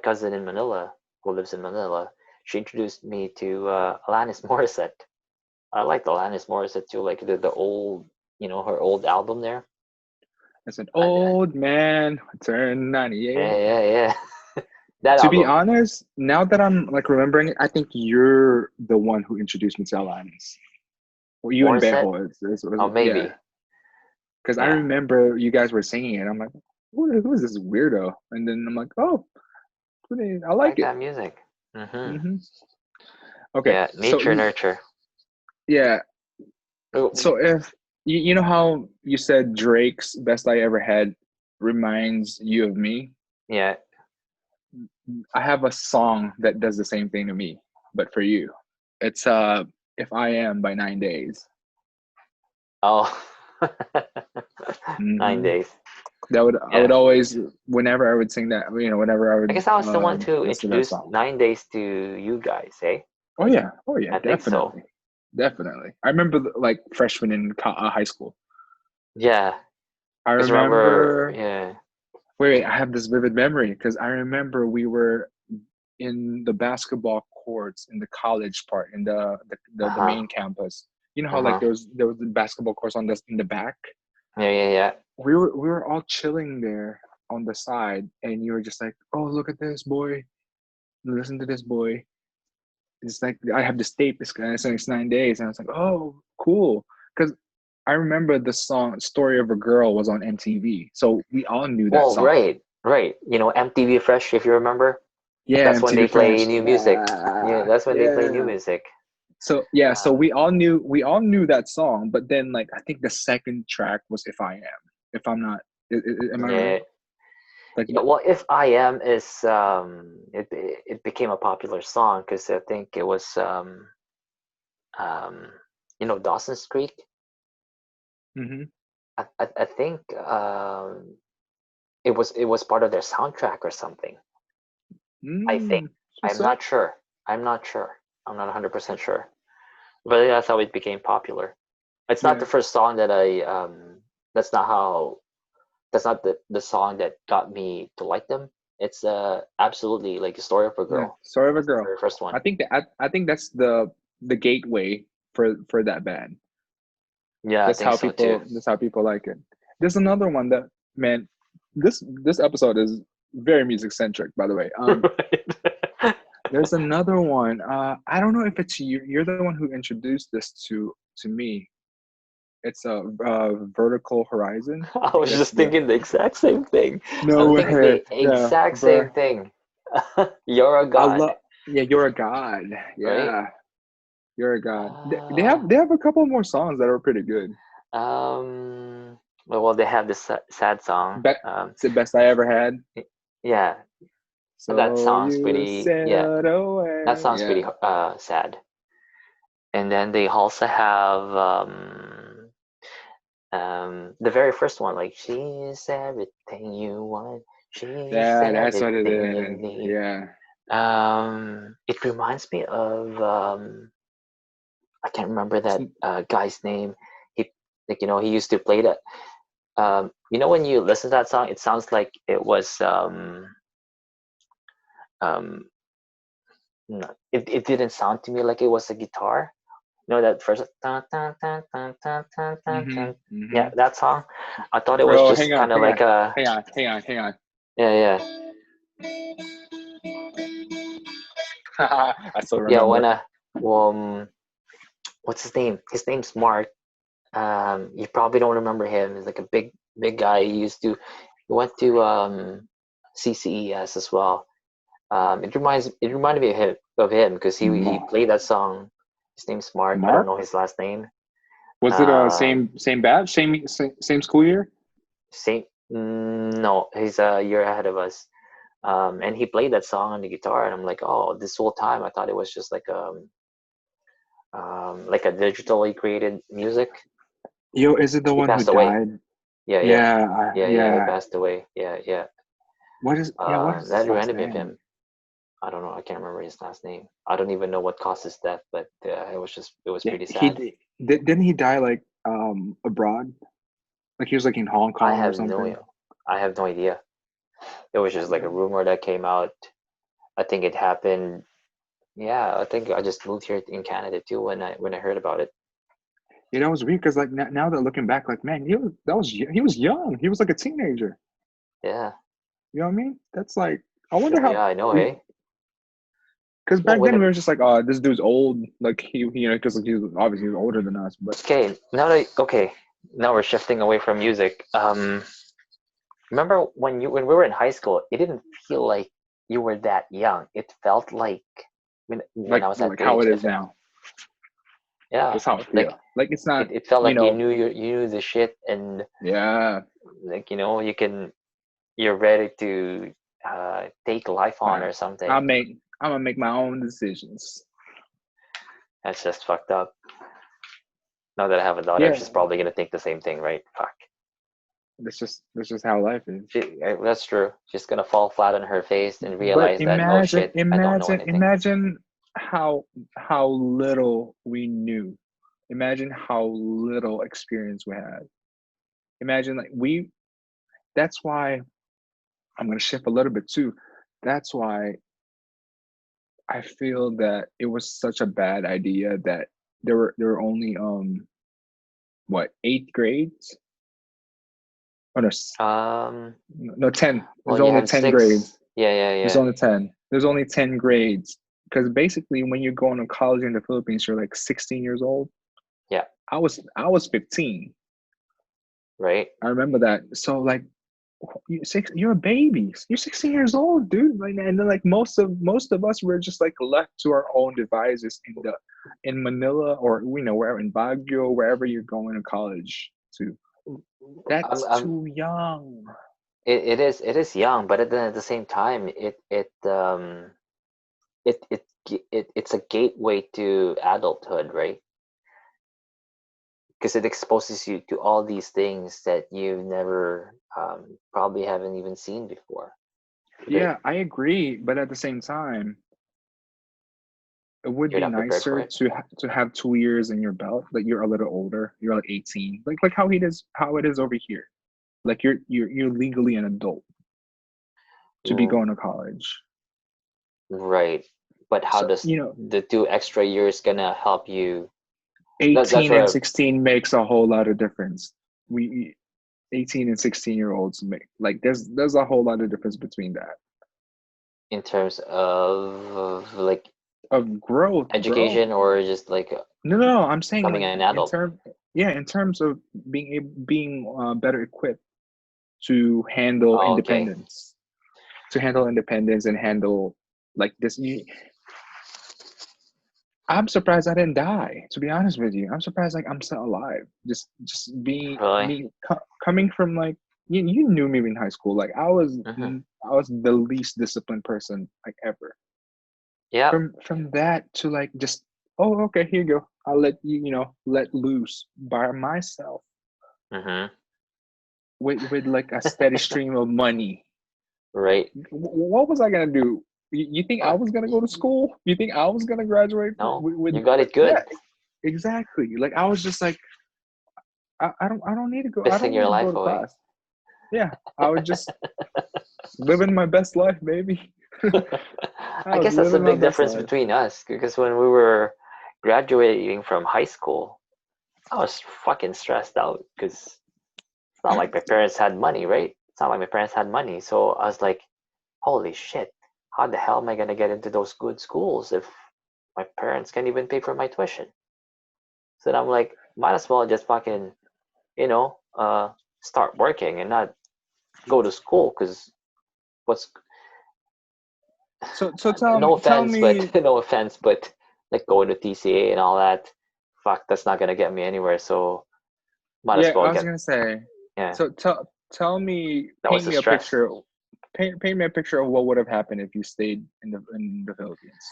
cousin in Manila, who lives in Manila, she introduced me to Alanis Morissette. I liked Alanis Morissette too, like the old, her old album there. As an old man turned 98. Yeah. That to album. be honest, now that I'm like remembering it, I think you're the one who introduced me to Alanis. Well, you and Bejo. Maybe. Yeah. Because I remember you guys were singing it. I'm like, who is this weirdo? And then I'm like, oh, I like it. That music. Okay. Yeah, nature, nurture. Yeah. So if you know how you said Drake's "Best I Ever Had" reminds you of me. Yeah. I have a song that does the same thing to me, but for you. It's "If I Am" by 9 Days. Oh. 9 Days. I would always, whenever I would sing that, whenever I would. I guess I was the one to introduce 9 Days to you guys, eh? Oh yeah, I think so. Definitely. I remember like freshman in high school. Yeah. I remember. Yeah. Wait, I have this vivid memory because I remember we were in the basketball courts in the college part in the main campus. You know how like there was the basketball courts in the back. Yeah. We were all chilling there on the side, and you were just like, "Oh, look at this boy! Listen to this boy!" It's like I have this tape. This guy saying it's 9 Days, and I was like, "Oh, cool!" Because I remember the song "Story of a Girl" was on MTV, so we all knew that song. Right. MTV Fresh, if you remember. Yeah, that's MTV when they Fresh. play new music. Yeah, that's when they play new music. So so we all knew that song, but then like I think the second track was "If I Am." If I'm not, am I right? Like, well, "If I Am" is it became a popular song because I think it was Dawson's Creek. I think it was part of their soundtrack or something. I think. I'm not sure. I'm not 100% sure. But that's how it became popular. It's not the first song that that's not the song that got me to like them. It's absolutely like a Story of a Girl. Yeah, Story of a Girl. The very first one. I think that's the gateway for that band. Yeah, that's how people. That's how people like it. There's another one that, man, this episode is very music centric, by the way. There's another one. I don't know if it's you. You're the one who introduced this to me. It's a Vertical Horizon. I was just thinking the exact same thing. No way. The exact same thing. You're a god. You're a god. Yeah. Right? You're a god. They have a couple more songs that are pretty good. Well, they have this sad song. It's the Best I Ever Had. Yeah. So that song's pretty. Yeah. That song's pretty sad. And then they also have the very first one, like "She's everything you want. She's that's what it everything is. you need." Yeah. It reminds me of I can't remember that guy's name. He he used to play that. When you listen to that song, it sounds like it was no, it didn't sound to me like it was a guitar. You know that first dun, dun, dun, dun, dun, dun, dun, dun. Yeah, that song. I thought it was Bro, just hang on, kind of like a hang on. yeah I still yeah when remember. um what's his name? His name's Mark. You probably don't remember him. He's like a big guy. He went to CCES as well. It reminded me of him because he Ma- played that song. His name's Mark. I don't know Mark? his last name. Was it Um, same batch, same school year? Saint no, he's a year ahead of us. And he played that song on the guitar, and I'm like, oh, this whole time I thought it was just like a digitally created music. Yo, is it the He one who passed away. died? Yeah, yeah, yeah. He Yeah. passed away. Yeah. What is his That last reminded me of name? him. I don't know. I can't remember his last name. I don't even know what caused his death, but it was Yeah, pretty sad. didn't he die like abroad? Like he was like in Hong I Kong or have no something? I have no idea. It was just like a rumor that came out. I think it happened. Yeah, I think I just moved here in Canada too when I heard about it. Yeah, that was weird because like now that looking back, like man, he was young. He was like a teenager. Yeah. You know what I mean? That's like I wonder how Yeah, I know, hey. because Well, back then we were just like, oh, this dude's old. Like because like, he was obviously he was older than us. But okay, now we're shifting away from music. Remember when we were in high school, it didn't feel like you were that young. It felt like when I was that like how age, it it is felt now. yeah, That's how I like feel. Like it's not, it felt you like know, you knew the shit and yeah. like you're ready to take life on Like or something. I'm gonna make my own decisions. That's just fucked up. Now that I have a daughter, Yeah, she's probably gonna think the same thing, right? Fuck. that's just how life is. That's true. She's gonna fall flat on her face and But realize that oh shit, I don't know anything. imagine how little we knew. Imagine how little experience we had. Imagine like we. That's why I'm gonna shift a little bit too. That's why I feel that it was such a bad idea that there were only what 8 grades? Oh no, no 10. There's Well, you only had 10 six. grades. There's Yeah. only 10. There's only 10 grades because basically when you're going to college in the Philippines, you're like 16 years old. Yeah. I was 15. Right. I remember that. So like you're a baby. You're 16 years old, dude. Like, and then like most of us were just like left to our own devices in Manila or wherever in Baguio, wherever you're going to college to. That's I'm too young. it is young, but at the same time, it's a gateway to adulthood, right? Because it exposes you to all these things that you never probably haven't even seen before. There, Yeah, I agree, but at the same time, it would you're be not prepared for nicer it. to have 2 years in your belt. Like you're a little older. You're like 18. Like how it is over here. Like you're legally an adult to be Mm, going to college. right. But how So does the 2 extra years gonna help you? That's 18 and where 16 makes a whole lot of difference. We 18 and 16 year olds make like there's a whole lot of difference between that in terms of like of growth, bro. education or just like No, I'm saying becoming like an adult. in terms of being better equipped to handle Oh, okay. independence, and handle like this. I'm surprised I didn't die. To be honest with you, I'm surprised like I'm still alive. Just being Really? me coming from like you knew me in high school. Like Mm-hmm. I was the least disciplined person like ever. Yep. From that to like just oh okay here you go. I'll let let loose by myself Mm-hmm. with like a steady stream of money. Right. What was I gonna do? You think I Fuck. was gonna go to school? You think I was gonna graduate No, with you got it yeah, good. exactly. Like I was just like I don't need to go. I Pissing don't your need to go life to away. class. Yeah, I would just living my best life, baby. I guess that's the big difference between us, because when we were graduating from high school, I was fucking stressed out because it's not like my parents had money, right? It's not like my parents had money. So I was like, holy shit, how the hell am I going to get into those good schools if my parents can't even pay for my tuition? So then I'm like, might as well just fucking, you know, start working and not go to school, because what's So no tell offense, me. but no offense, but like going to TCA and all that, fuck, that's not gonna get me anywhere. So might as Yeah, well I was get, gonna say. yeah. So tell me, That was paint the me a stress. picture. Paint me a picture of what would have happened if you stayed in the Philippines.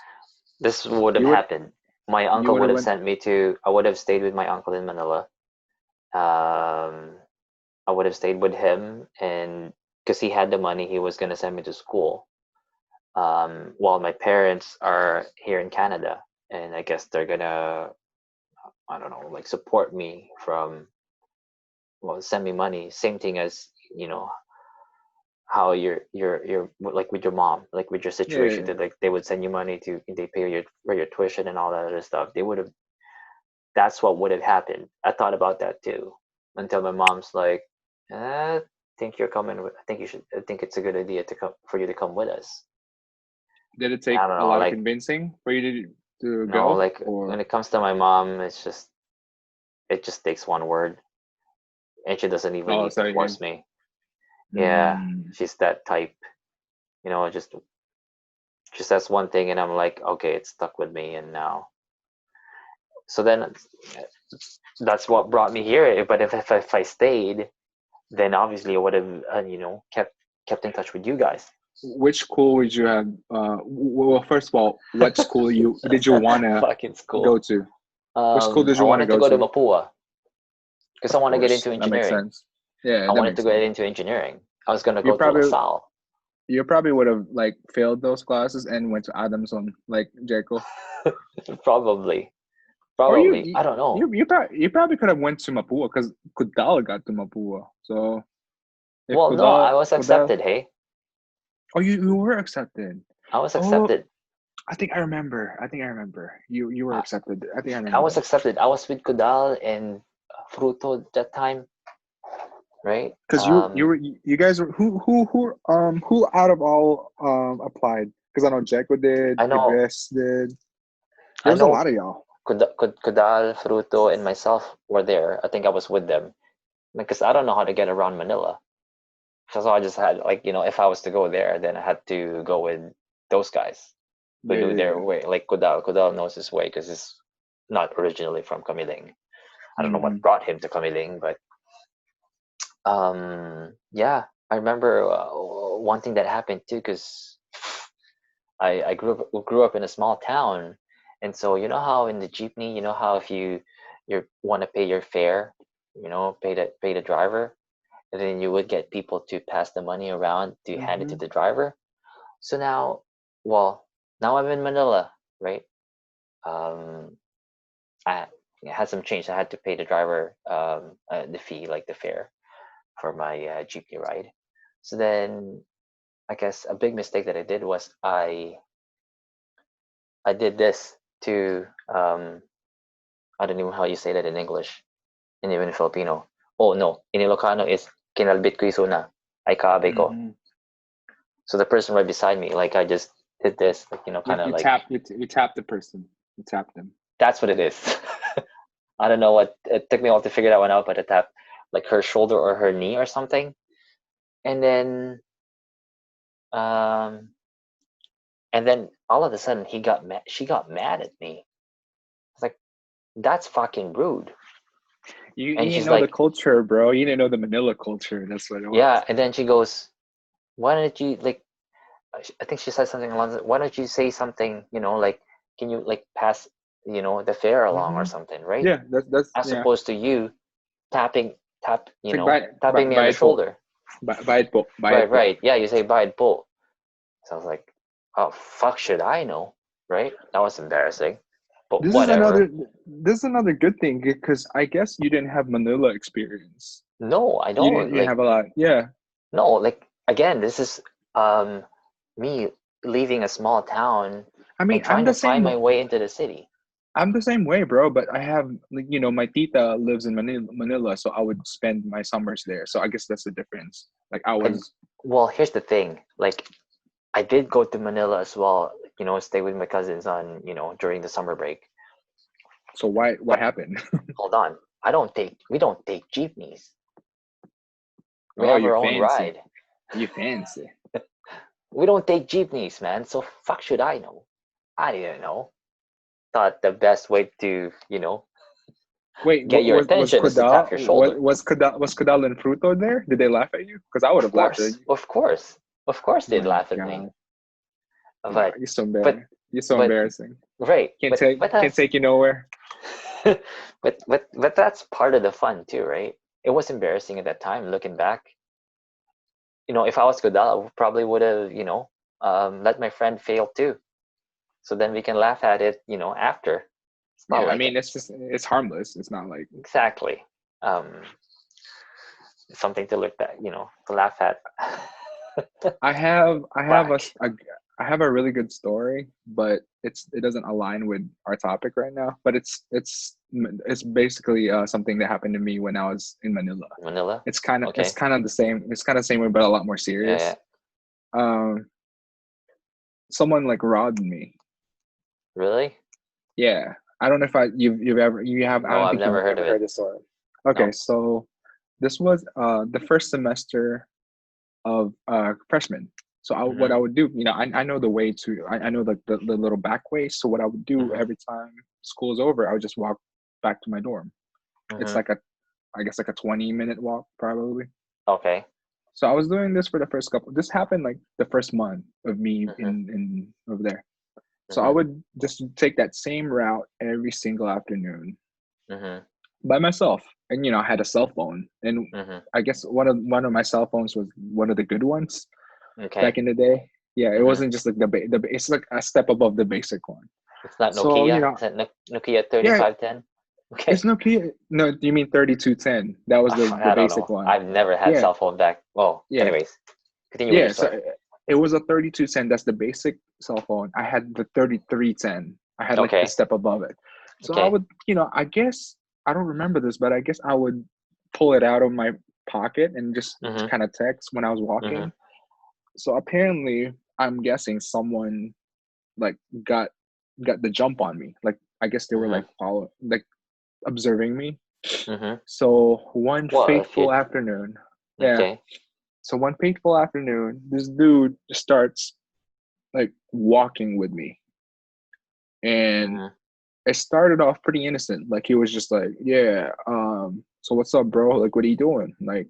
This would have You would happened. My you uncle would would have have went. sent me to. I would have stayed with my uncle in Manila. Um, I would have stayed with him, and because he had the money, he was gonna send me to school. While my parents are here in Canada, and I guess they're gonna, I don't know, like support me from, well, send me money. Same thing as, you know, how you're like with your mom, like with your Yeah, yeah, situation, yeah. that like they would send you money to, they pay your for your tuition and all that other stuff. They would have, that's what would have happened. I thought about that too, until my mom's like, I think you're coming with, I think you should, I think it's a good idea to come, for you to come with us. Did it And I take don't a know, lot of like, convincing for you to no, go, like when or it comes to my mom, it's just, it just takes one word, and she doesn't even oh, need to sorry, force me. Yeah, mm, she's that type, you know, just that's one thing, and I'm like, okay, it's stuck with me, and now, so then that's what brought me here. But if I stayed, then obviously I would have, you know, kept in touch with you guys. which school would you have? Well, first of all, what school you did you want to Fucking go school. to? Which school did I you want to wanted to go go to to? Mapua because I Of want to get course, into that makes engineering. sense. Yeah, I that wanted makes to get sense. into engineering. I was gonna You go to probably LaSalle. you probably would have like failed those classes and went to Adamson like Jekyll. Probably, Or probably. I don't know. you probably could have went to Mapua because Kudal got to Mapua. So if Well, no, I was Kudal, accepted. Hey, oh, you were accepted. I was Oh, accepted. I think I remember. I think I remember. You were I, accepted. I think I I remember was that. accepted. I was with Kudal and Fruto that time, right? Because you guys were who out of all applied? Because I know Jekyll did, I know, Igres did. There I was a know. lot of y'all. Kudal, Fruto, and myself were there. I think I was with them because I don't know how to get around Manila. So I just had, like, you know, if I was to go there, then I had to go with those guys who Yeah, knew yeah, their yeah. way. Like Kudal knows his way because he's not originally from Kamiling. I don't know Mm-hmm. what brought him to Kamiling, but yeah, I remember one thing that happened too, because I grew up in a small town, and so you know how in the jeepney, you know how if you want to pay your fare, you know, pay the driver, and then you would get people to pass the money around to hand it to Mm-hmm. the driver. So now, well, now I'm in Manila, right? Um, I had some change. I had to pay the driver the fee, like the fare for my jeepney ride. So then, I guess a big mistake that I did was I did this to I don't know how you say that in English and even in Filipino. Oh no, in Ilocano is kinalbit ko yung suna, ay kaabe ko. Mm-hmm. So the person right beside me, like I just did this, like, you know, kind of like, You tap the person. You tap them. that's what it is. I don't know what, it took me a while to figure that one out, but I tapped like her shoulder or her knee or something, and then um all of a sudden he got mad. She got mad at me. It's like, that's fucking rude. You And didn't she's know the like, culture, bro. You didn't know the Manila culture. That's what it yeah. was. And then she goes, why don't you like? I think she said something along. Why don't you say something? You know, like, can you like pass, you know, the fare along or Mm-hmm. something, right? Yeah, that's As yeah. opposed to you tapping you It's like know, tapping me on the bayad po, shoulder. bayad Right, po. right. Yeah, you say bye po. So I was like, oh fuck, should I know? Right? That was embarrassing. But This is whatever. another this is another good thing because I guess you didn't have Manila experience. No, I You don't. didn't Like, have a lot. Yeah. no, like again, this is um me leaving a small town I and mean, trying to find my way into the city. I'm the same way, bro. But I have, you know, my tita lives in Manila, so I would spend my summers there. So I guess that's the difference. Like I was. Well, here's the thing. Like, I did go to Manila as well. You know, stay with my cousins on during the summer break. So what But happened? hold on, we don't take jeepneys. We Oh, have you're our own fancy. ride. You fancy. We don't take jeepneys, man. So fuck should I know? I didn't know. Thought the best way to Wait, get what your was attention is to tap Kodal? your shoulder. Was Kodal and Fruto there? Did they laugh at you? Because I would Of have laughed at course, you. of course, of course, they'd My laugh at me. God, no, But you're so but embarrassing. You're so but embarrassing. right. But Can't that's take you nowhere. but that's part of the fun too, right? It was embarrassing at that time. Looking back, if I was Godal, I probably would have, let my friend fail too. So then we can laugh at it, after. It's not Yeah, I like mean, it's harmless. It's not like exactly um, something to look at, to laugh at. I have Whack. I have a really good story, but it doesn't align with our topic right now. But it's basically something that happened to me when I was in Manila. Manila. It's Okay. kind of the same. It's kind of the same way, but a lot more Yeah, serious. yeah. Um, someone like robbed me. Really? Yeah, I don't know if you've ever you have. I No, don't I've think you've never heard ever of heard it. this story. Okay, No. so this was the first semester of freshman. So what I Mhm. would do, I know the way to, I know the little back way. So what I would do Mhm. every time school is over, I would just walk back to my dorm. It's Mhm. like I guess like a 20-minute walk probably. Okay. So I was doing this for the first couple. This happened like the first month of me Mhm. in over there. So I Mhm. would just take that same route every single afternoon Mhm. by myself. And I had a cell phone, and Mhm. I guess one of my cell phones was one of the good ones back Okay. in the day. Yeah, it Mhm. wasn't just like it's like a step above the basic one. It's not So Nokia. Is that Nokia yeah, 3510? it's Okay. Nokia. No, you mean 3210? That was the I don't basic know. one. I've never had Yeah, cell phone back. Well, yeah, anyways, continue with your yeah. So story. it was a 3210. That's the basic cell phone. I had the 3310. I had like the Okay. step above it. So I Okay. would, I guess I don't remember this, but I guess I would pull it out of my pocket and just Mhm. kind of text when I was Mhm. walking. So apparently, I'm guessing someone like got got the jump on me. Like I guess they were Mhm. like like observing me. Mhm. So one Well, if fateful you afternoon, yeah. okay. So one fateful afternoon, this dude starts like walking with me, and Mhm. it started off pretty innocent. Like he was just like, yeah, so what's up, bro? Like, what are you doing? Like,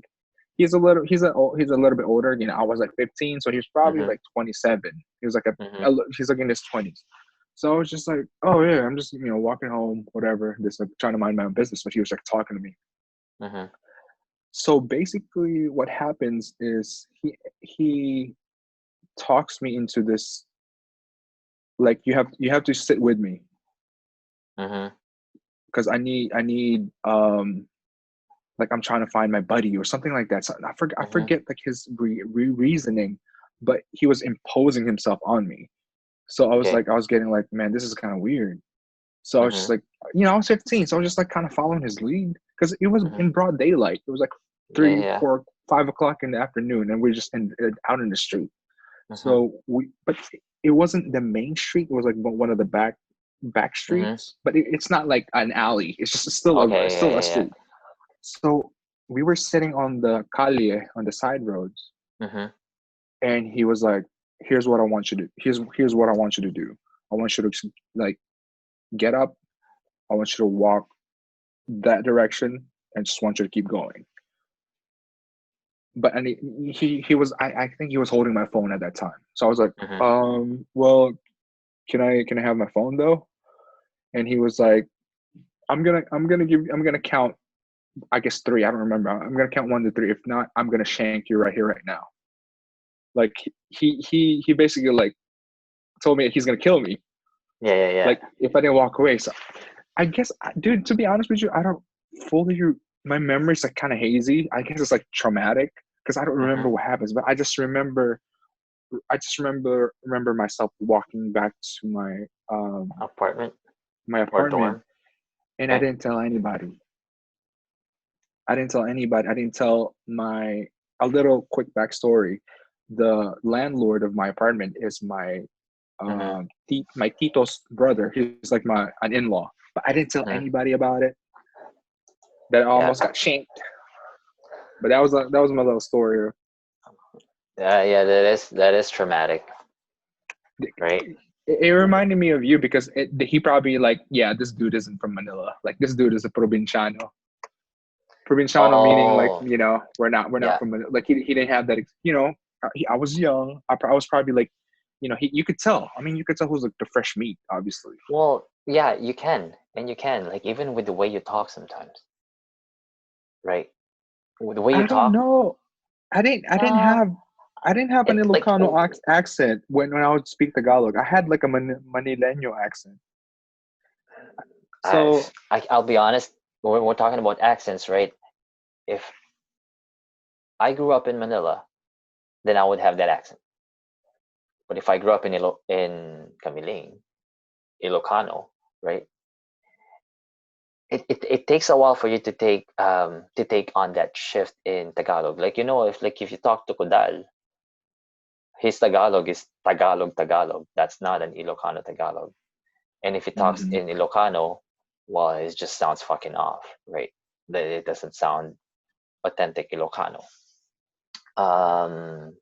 he's a little bit older. I was like 15, so he was probably Mhm. like 27. He was like Mhm. he's like in his 20s. So I was just like, oh yeah, I'm just walking home, whatever. Just like trying to mind my own business. But he was like talking to me. Mhm. So basically, what happens is he talks me into this, like, you have to sit with me Mhm. because I need like I'm trying to find my buddy or something like that. So I Mhm. forget like his reasoning, but he was imposing himself on me. So Okay. I was getting like, man, this is kind of weird. So I was just Mhm. like, I was 15, so I was just like kind of following his lead because it was Mhm. in broad daylight. It was like Yeah. three, Yeah. 4, 5 o'clock in the afternoon, and we're just out in the street. Mhm. So but it wasn't the main street. It was like one of the back Mhm. streets, but it's not like an alley. It's just Okay. Yeah. still a Yeah. Yeah. street. So we were sitting on the calle on the side roads, Mhm. and he was like, "Here's what I want you to. Here's what I want you to do. I want you to like get up. I want you to walk that direction, and just want you to keep going." But and he was I think he was holding my phone at that time. So I was like, Mhm. well, can I have my phone though? And he was like, I'm gonna count, I guess, three. I don't remember. I'm gonna count 1 to 3. If not, I'm gonna shank you right here, right now. Like he basically like told me he's gonna kill me. Yeah. Yeah. Like Yeah. if I didn't walk away. So I guess, dude, to be honest with you, I don't fully. My memory's like kind of hazy. I guess it's like traumatic because I don't remember Mhm. what happens, but I just remember I just remember myself walking back to Apartment my or apartment, dorm? and I Okay. didn't tell anybody. I didn't tell anybody. I didn't tell my a little quick backstory. The landlord of my apartment is Mm-hmm. my tito's brother. He's like an in-law. But I didn't tell Mm-hmm. anybody about it. That I Yeah. almost got shanked. But that was my little story. Yeah. That is traumatic, right? It reminded me of you because he probably like, yeah, this dude isn't from Manila. Like this dude is a provinciano. Provinciano meaning like, Oh, we're not yeah. from Manila. Like he didn't have that. I was young. I was probably like, you could tell. I mean, you could tell who's like the fresh meat, obviously. Well, yeah, you can, and you can, like, even with the way you talk sometimes, right? With the way you I don't talk, know. I didn't uh, have an it like Ilocano accent when I would speak Tagalog. I had like a Manileño accent. I, So I'll be honest, when we're talking about accents, right? If I grew up in Manila, then I would have that accent. But if I grew up in Camiling, Ilocano, right? It takes a while for you to take on that shift in Tagalog. Like, if you talk to Kudal, his Tagalog is Tagalog. That's not an Ilocano Tagalog. And if he talks mhm. in Ilocano, well, it just sounds fucking off, right? That it doesn't sound authentic Ilocano. Um,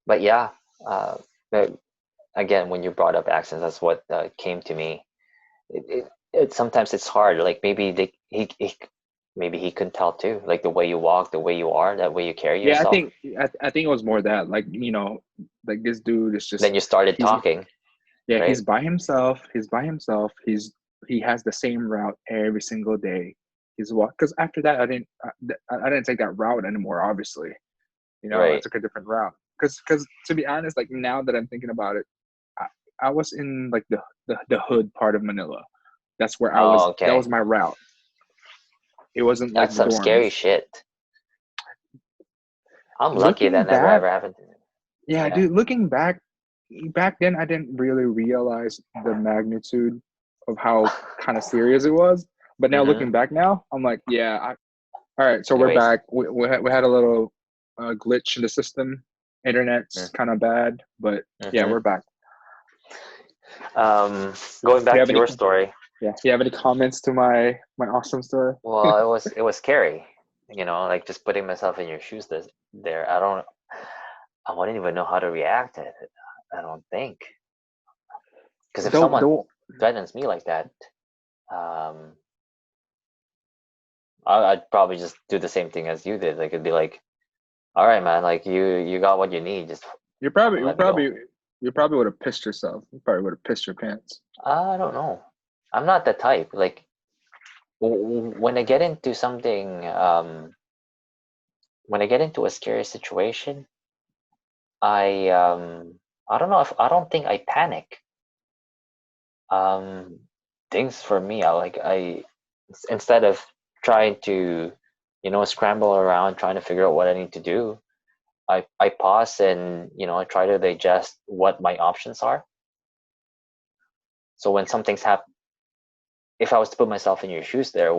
but yeah, uh, but again, when you brought up accents, that's what came to me. Sometimes it's hard. Like maybe maybe he couldn't tell too. Like the way you walk, the way you are, that way you carry Yeah, yourself. I think it was more that like like this dude is Then just you started he's talking, yeah, right? he's by himself. He's by himself. He has the same route every single day. He's walk because after that I didn't take that route anymore. Obviously, I Right. took a different route. Because to be honest, like now that I'm thinking about it, I, I was in like the hood part of Manila. That's where I was. Oh, That okay. was my route. It wasn't like That's the some scary dorms. shit. I'm lucky Looking that never back, ever happened to me. yeah, Yeah. dude. Looking back then I didn't really realize the magnitude of how kind of serious it was. But now Mm-hmm. looking back now, I'm like, yeah. All right, so we're Anyways. back. We had a little glitch in the system. Internet's kind of bad, but yeah, Mm-hmm. we're back. Going Do you back have to any? your story. Yeah, do you have any comments to my awesome story? Well, it was scary. Like just putting myself in your shoes. There. I wouldn't even know how to react to it. I don't think. Because if Don't someone don't. threatens me like that, um, I'd probably just do the same thing as you did. Like it'd be like, all right, man, like you got what you need. Just You fucking probably you let me go. probably you probably would have pissed yourself. You probably would have pissed your pants. I don't know. I'm not that type. Like when I get into something, when I get into a scary situation, I I don't know if I don't think I panic. Um, things for me, instead of trying to, scramble around trying to figure out what I need to do, I pause and I try to digest what my options are. So when something's happened, if I was to put myself in your shoes there,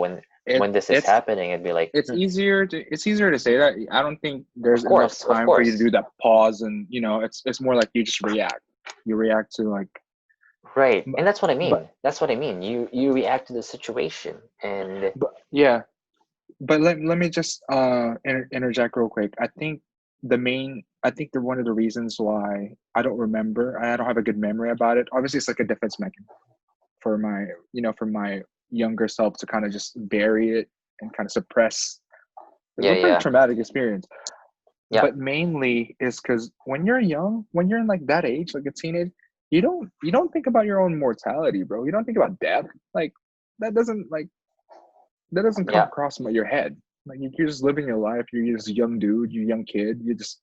It when this is it's happening, it'd be like, it's easier to say that. I don't think there's enough of time for you to course, do that pause, and it's more like you just react. You react to like, right, but and that's what I but, mean. That's what I mean. You react to the situation, and but yeah. But let me just interject real quick. I think one of the reasons why I don't have a good memory about it. Obviously, it's like a defense mechanism for my younger self to kind of just bury it and kind of suppress. It was yeah, a pretty yeah, traumatic experience. yeah, But mainly is because when you're young, when you're in like that age, like a teenage, you don't think about your own mortality, bro. You don't think about death. Like that doesn't like that doesn't come yeah. across your head. Like you're just living your life. You're just a young dude. You're a young kid. You just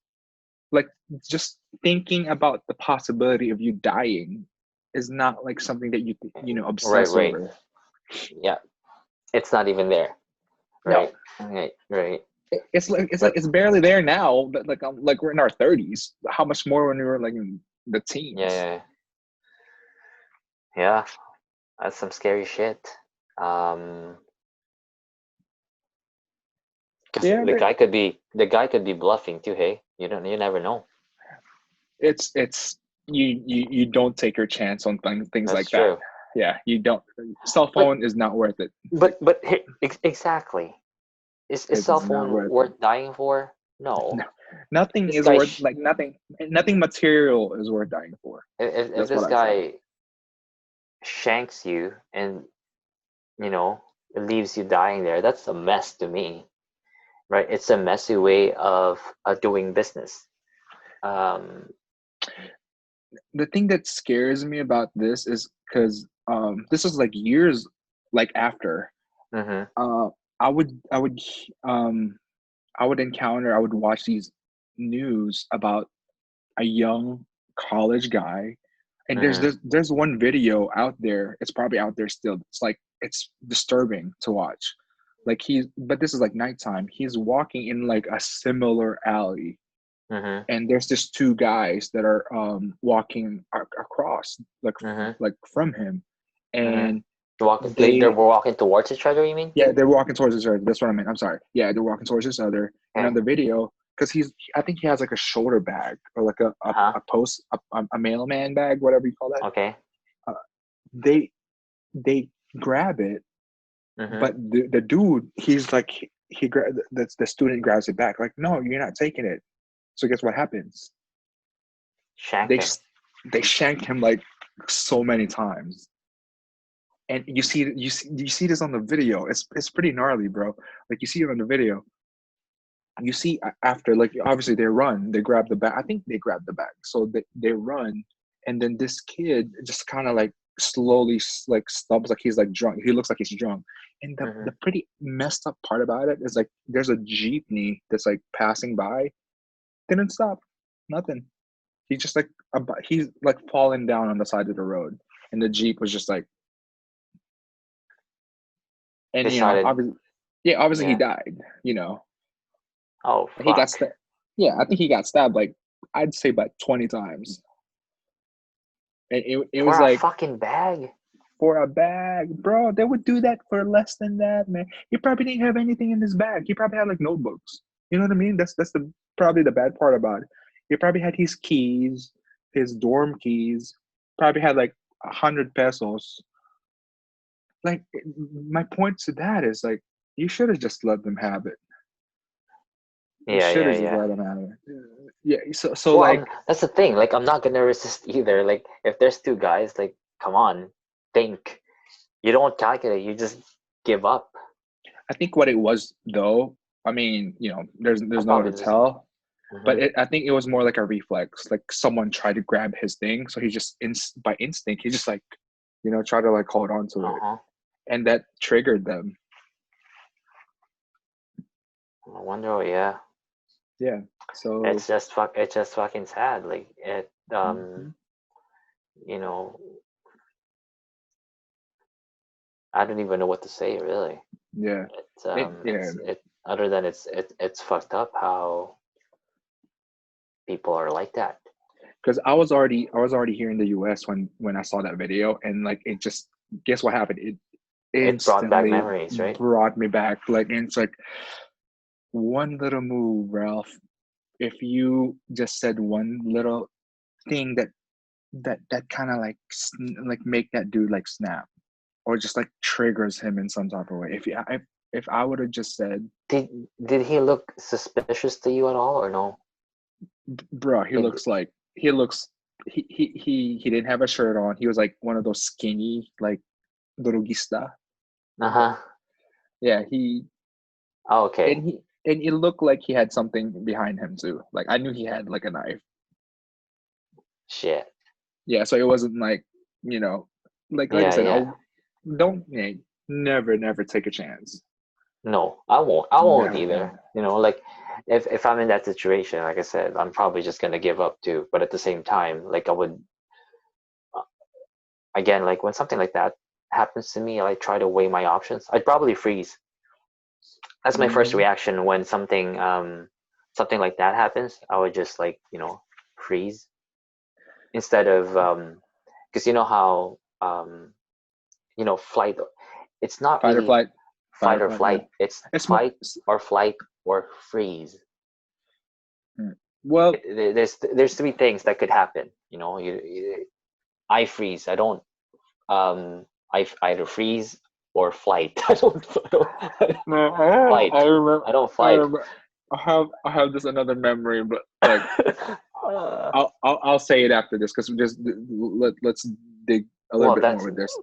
like just thinking about the possibility of you dying is not like something that you Right, obsess right, over. yeah. It's not even there. No, Right, right, right. it's barely there now. But like we're in our 30s. How much more when we were like in the teens? Yeah, yeah. That's some scary shit. Um, because Yeah, the guy could be bluffing too. Hey, you never know. it's you don't take your chance on things That's like that. true. Yeah, you don't. Cell But phone is not worth it. exactly. Is It cell is not phone worth it. worth dying for? No, No. nothing This is guy, worth like nothing material is worth dying for. if That's what this I say. guy shanks you and you know leaves you dying there, that's a mess to me, right? It's a messy way of doing business. Um, The thing that scares me about this is because this is like years like after mm-hmm, uh um I would watch these news about a young college guy, and mm-hmm, there's one video out there. It's probably out there still. It's like it's disturbing to watch. Like but this is like nighttime. He's walking in like a similar alley, mm-hmm, and there's just two guys that are walking across mm-hmm, like from him, mm-hmm. and Like they're they walking towards each other, you mean? yeah, they're walking towards each other. That's what I meant. I'm sorry. Yeah, they're walking towards each other. And on Okay. the video, because I think he has like a shoulder bag or like Uh-huh. a mailman bag, whatever you call that. Okay. Uh, they they grab it, Mm-hmm. but the dude, he's like the student grabs it back. Like, no, you're not taking it. So guess what happens? Shanked They him. they shanked him like so many times. And you see this on the video. It's pretty gnarly, bro. Like you see it on the video. You see after, like, obviously they grab the bag. I think they grab the bag, so they run, and then this kid just kind of like slowly like stops, like he's like drunk. He looks like he's drunk. And Mm-hmm. the pretty messed up part about it is like there's a jeepney that's like passing by, didn't stop, nothing. He just like he's like falling down on the side of the road, and the jeep was just like, and Decided. obviously, yeah, obviously he Yeah. died. You know, Oh he got fuck. stabbed. Yeah, I think he got stabbed like, I'd say about 20 times. And it was For a like, fucking bag. for a bag, bro. They would do that for less than that, man. He probably didn't have anything in his bag. He probably had like notebooks. You know what I mean? That's the probably the bad part about it. He probably had his keys, his dorm keys. Probably had like 100 pesos. Like, my point to that is like, you should have just let them have it. You Yeah, should yeah, have just yeah. let them have it. Yeah. So Well, like, that's the thing. Like, I'm not gonna resist either. Like, if there's two guys, like, come on, think. You don't calculate. You just give up. I think what it was though, I mean, I'm there's no way probably to just. tell, but Mm-hmm. I think it was more like a reflex. Like someone tried to grab his thing, so he just by instinct, he just like, try to like hold on to it, Uh-huh. and that triggered them. I wonder. Oh, yeah. Yeah. So, It's just fucking sad. Like it. mhm. You know. I don't even know what to say. Really. Yeah, yeah, It. Other than it's fucked up how people are like that. because I was already here in the U.S. when I saw that video, and like it just, guess what happened? It It brought back instantly memories, right? brought me back. Like, and it's like one little move, Ralph. If you just said one little thing that kind of like like make that dude like snap, or just like triggers him in some type of way. If I would have just said, Did did he look suspicious to you at all, or no? bro, he Did looks like he looks he didn't have a shirt on. He was like one of those skinny like drogista. uh-huh. Yeah, he Oh, okay. and it looked like he had something behind him too. Like I knew he had like a knife. Shit. Yeah, so it wasn't like, you know, like I Yeah, said, yeah. don't, never take a chance. No, I won't. I won't Never, either. never. Like if I'm in that situation, like I said, I'm probably just gonna give up too. But at the same time, like I would uh, again, like when something like that happens to me, I try to weigh my options. I'd probably freeze. That's my first reaction when something like that happens. I would just like, freeze instead of because you know how flight. It's not Fight or really flight. fight or Yeah. flight. It's It's more. fight or flight or freeze. Well, There's three things that could happen. I freeze. I don't. I either freeze or flight. no, flight. I remember. I don't I fight. remember. I have this another memory, but like I'll say it after this because just let's dig a little bit more with this.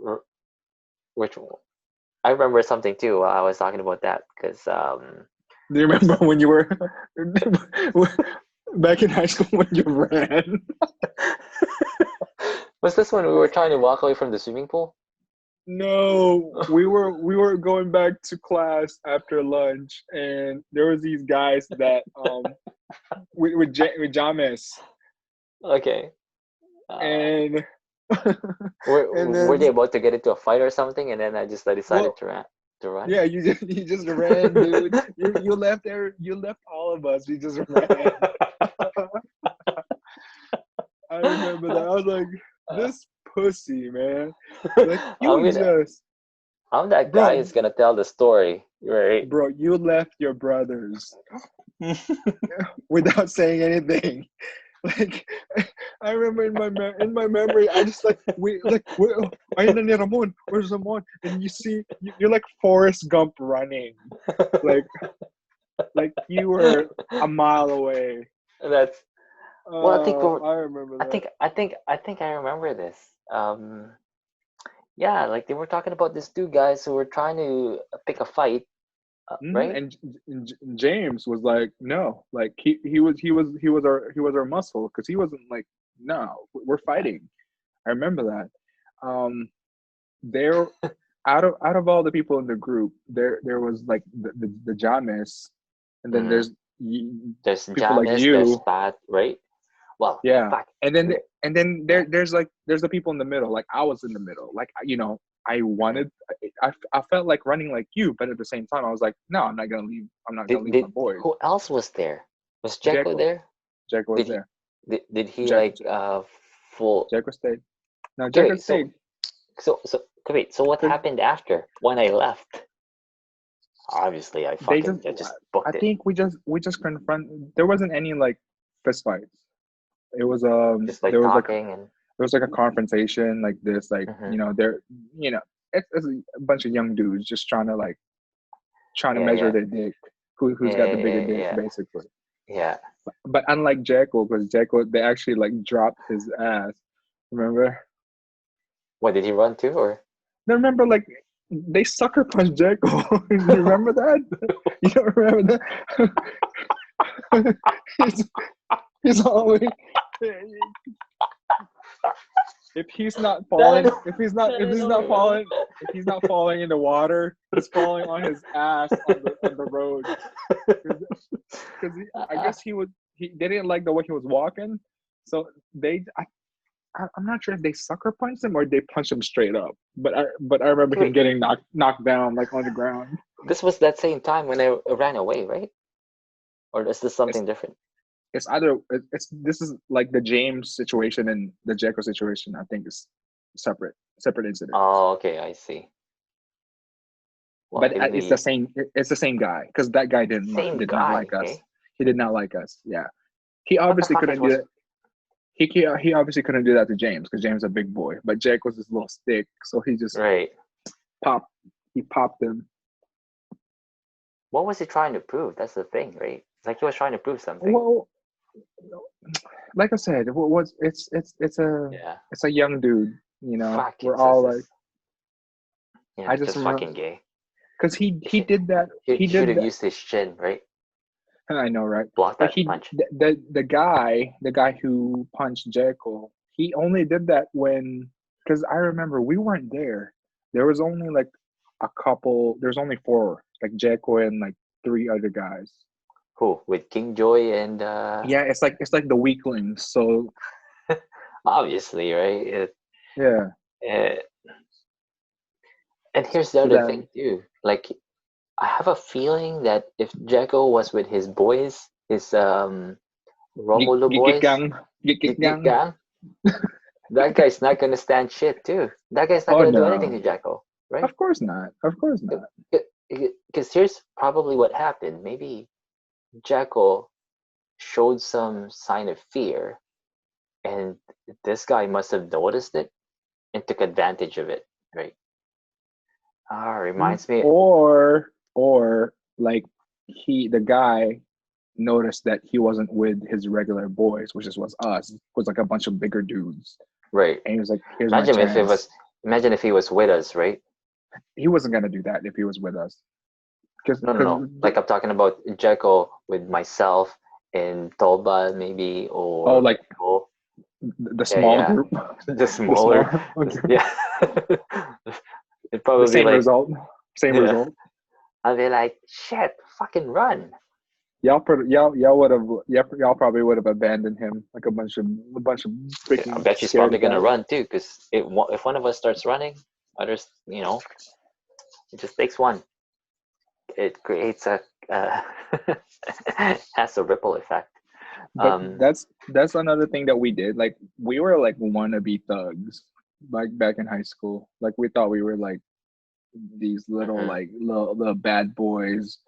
Which one? I remember something too while I was talking about that because Do you remember when you were back in high school when you ran? Was this when we were trying to walk away from the swimming pool? No, we were going back to class after lunch, and there was these guys that with James. Okay. And were they about to get into a fight or something, and then I decided to run? Yeah, you just ran, dude. You left there. You left all of us. You just ran. I remember that. I was like, this pussy, man. Like I'm that guy who's gonna tell the story, right? Bro, you left your brothers without saying anything. Like, I remember in my memory, I just like ayun na ni Ramon, where's Ramon? And you see, you're like Forrest Gump running, like you were a mile away. That's well. I remember that. I think I remember this. Yeah, like they were talking about these two guys who were trying to pick a fight, right? And James was like, no, like he was our muscle because he wasn't like, no, we're fighting. I remember that. There, out of all the people in the group, there was like the James, and then there's people like Jamis, you. there's Pat, right? Well, yeah, fact, and then there's the people in the middle. Like I was in the middle. Like I wanted. I felt like running like you, but at the same time, I was like, no, I'm not gonna leave. I'm not gonna leave my boys. Who else was there? Was Jeko there? Jeko was there. Did he like full? Jeko stayed. No, Jeko stayed. So wait. So what happened after when I left? Obviously, I just booked it. I think we just confront. There wasn't any like fist fights. It was just like talking and there was like a confrontation like this, like it's a bunch of young dudes just trying to measure their dick, who's got the bigger dick, basically. Yeah. But unlike Jekyll, because Jekyll, they actually like dropped his ass. Remember? What, did he run too, or? I remember like they sucker punched Jekyll. You remember that? You don't remember that? he's always. If he's not falling, if he's not falling in the water, he's falling on his ass on the road. Because I guess they didn't like the way he was walking, so I'm not sure if they sucker punched him or they punched him straight up. But I remember him getting knocked down like on the ground. This was that same time when I ran away, right? Or is this something different? It's this is like the James situation and the Jekyll situation. I think is separate incidents. Oh, okay, I see. Well, but it's the same. It's the same guy because that guy did not like us. He did not like us. Yeah, he obviously couldn't do that. He obviously couldn't do that to James because James is a big boy. But Jake was this little stick, so he just popped. He popped him. What was he trying to prove? That's the thing, right? It's like he was trying to prove something. Well, like I said, it's a young dude. Fuck, we're all like, yeah, I just fucking gay. Because he did that. He should have used his chin, right? I know, right? Block that punch. The guy who punched Jekyll, he only did that because I remember we weren't there. There was only like a couple. There's only 4, like Jekyll and like 3 other guys. Who with King Joy and? Yeah, it's like the weaklings. So obviously, right? Yeah. And here's the other thing too. Like, I have a feeling that if Jeko was with his boys, his Romulo boys, Gang. Gang. gang, that guy's not gonna stand shit too. That guy's not Oh gonna do anything no. to Jeko, right? Of course not. Of course not. Because here's probably what happened. Maybe Jeko showed some sign of fear, and this guy must have noticed it and took advantage of it, right? Reminds me. Or like the guy noticed that he wasn't with his regular boys, which was us. It was like a bunch of bigger dudes. Right. And he was like, here's Imagine my if it chance. was. Imagine if he was with us, right? He wasn't gonna do that if he was with us. No. Like I'm talking about Jeko with myself and Toba, maybe, Oh, or like Rico. the small Yeah. group. The smaller. Yeah. It'd probably The same be like, result. Same yeah. result. I'll be like, shit, fucking run. Y'all probably would have abandoned him like a bunch of I freaking bet she's scared probably gonna guys. run too, because if one of us starts running, others, it just takes one. It creates a has a ripple effect. But that's another thing that we did. Like we were like wannabe thugs, like back in high school. Like we thought we were like these little Mhm. like little bad boys,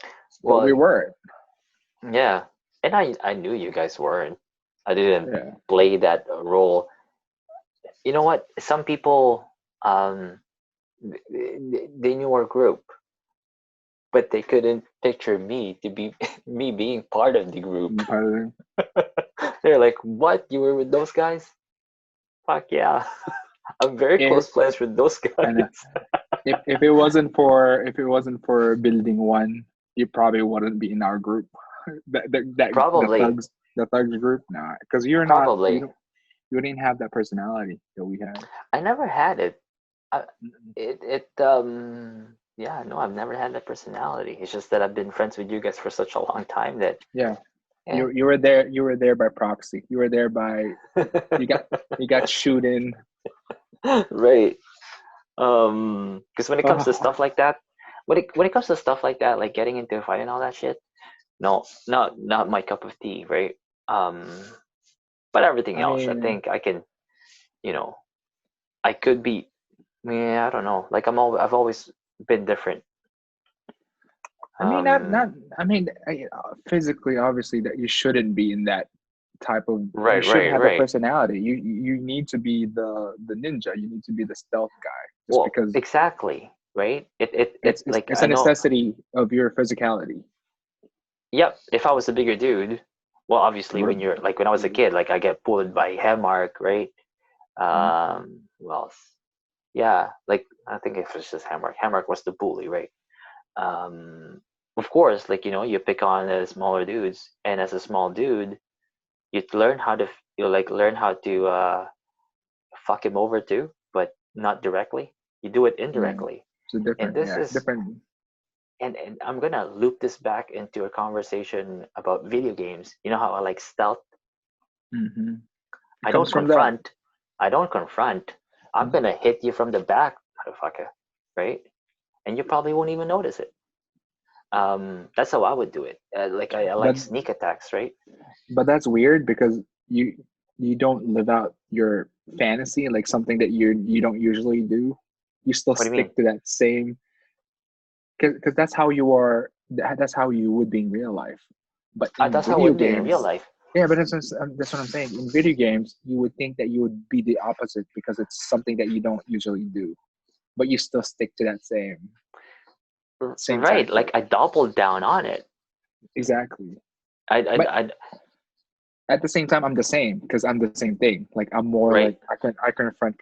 but we Well, weren't. yeah, and I knew you guys weren't. I didn't Yeah. play that role. You know what? Some people um they knew our group, but they couldn't picture me to be me being part of the group. They're like, "What? You were with those guys? Fuck yeah! I'm very If close friends with those and guys." if it wasn't for building one, you probably wouldn't be in our group. That Probably, the thugs group, nah, because probably. you didn't have that personality that we had. I never had it. I, Mm-mm. yeah, no, I've never had that personality. It's just that I've been friends with you guys for such a long time that, Yeah, yeah. you were there by proxy. You were there by you got shooting. Right. Because when it comes to Oh, stuff like that, when it comes to stuff like that, like getting into a fight and all that shit, no, not my cup of tea, right? Um, but everything I else, I mean, think I can, you know, I could be. Yeah, I don't know. Like I've always been different. not. Um, I mean, physically, obviously, that you shouldn't be in that type of. You right, shouldn't right, have that right. personality. You need to be the ninja. You need to be the stealth guy, just Well, because exactly, right? It like it's I a know. necessity of your physicality. Yep. If I was a bigger dude, well, obviously What? when you're like when I was a kid, like I get pulled by Hemark, right? Who else? Yeah, like I think it was just Hammark. Hammark was the bully, right? Um, of course, like you pick on the smaller dudes, and as a small dude, you learn how to learn how to fuck him over too, but not directly. You do it Yeah, indirectly, it's a and different. this Yeah, is different. and I'm gonna loop this back into a conversation about video games. You know how I like stealth. Mm-hmm. It I comes don't from that. confront. I don't confront. I'm Mm. gonna hit you from the back, motherfucker, right? And you probably won't even notice it. That's how I would do it. Like I like But sneak attacks, right? that's weird because you don't live out your fantasy, like something that you don't usually do. You still What do you mean? stick to that same because that's how you are. That's how you would be in real life. But in That's how it video would be in real games, life. yeah, but that's what I'm saying. In video games, you would think that you would be the opposite because it's something that you don't usually do, but you still stick to that same Right? tactic. Like I doubled down on it. Exactly. I, But I, I at the same time, I'm the same because I'm the same thing. Like I'm more like right. I confront.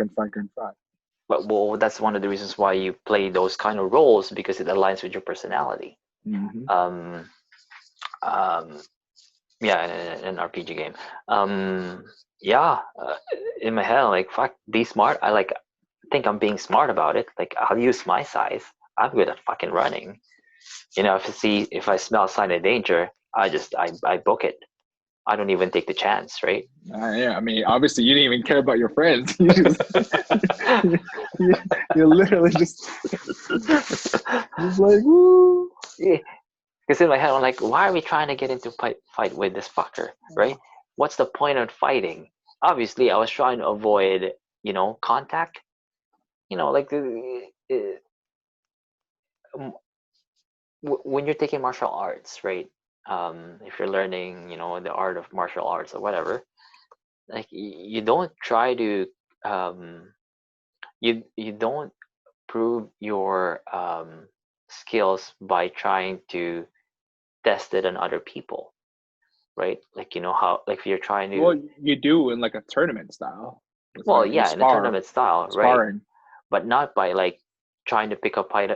But well, that's one of the reasons why you play those kind of roles because it aligns with your personality. Mm-hmm. Um, um, yeah, in an RPG game. Um, yeah, in my head, I'm like fuck, be smart. I like think I'm being smart about it. Like I'll use my size. I'm good at fucking running. If I smell a sign of danger, I book it. I don't even take the chance, right? Yeah, I mean, obviously, you didn't even care about your friends. You just you, you literally just like woo. Because in my head, I'm like, why are we trying to get into fight with this fucker, right? What's the point of fighting? Obviously, I was trying to avoid, contact. Like when you're taking martial arts, right? If you're learning, the art of martial arts or whatever, like you don't try to, um, you don't prove your skills by trying to test it on other people, right? Like how, like if you're trying to, Well, you do in like a tournament style. It's well, like you yeah, in a tournament style, right? sparring. But not by like trying to pick up fight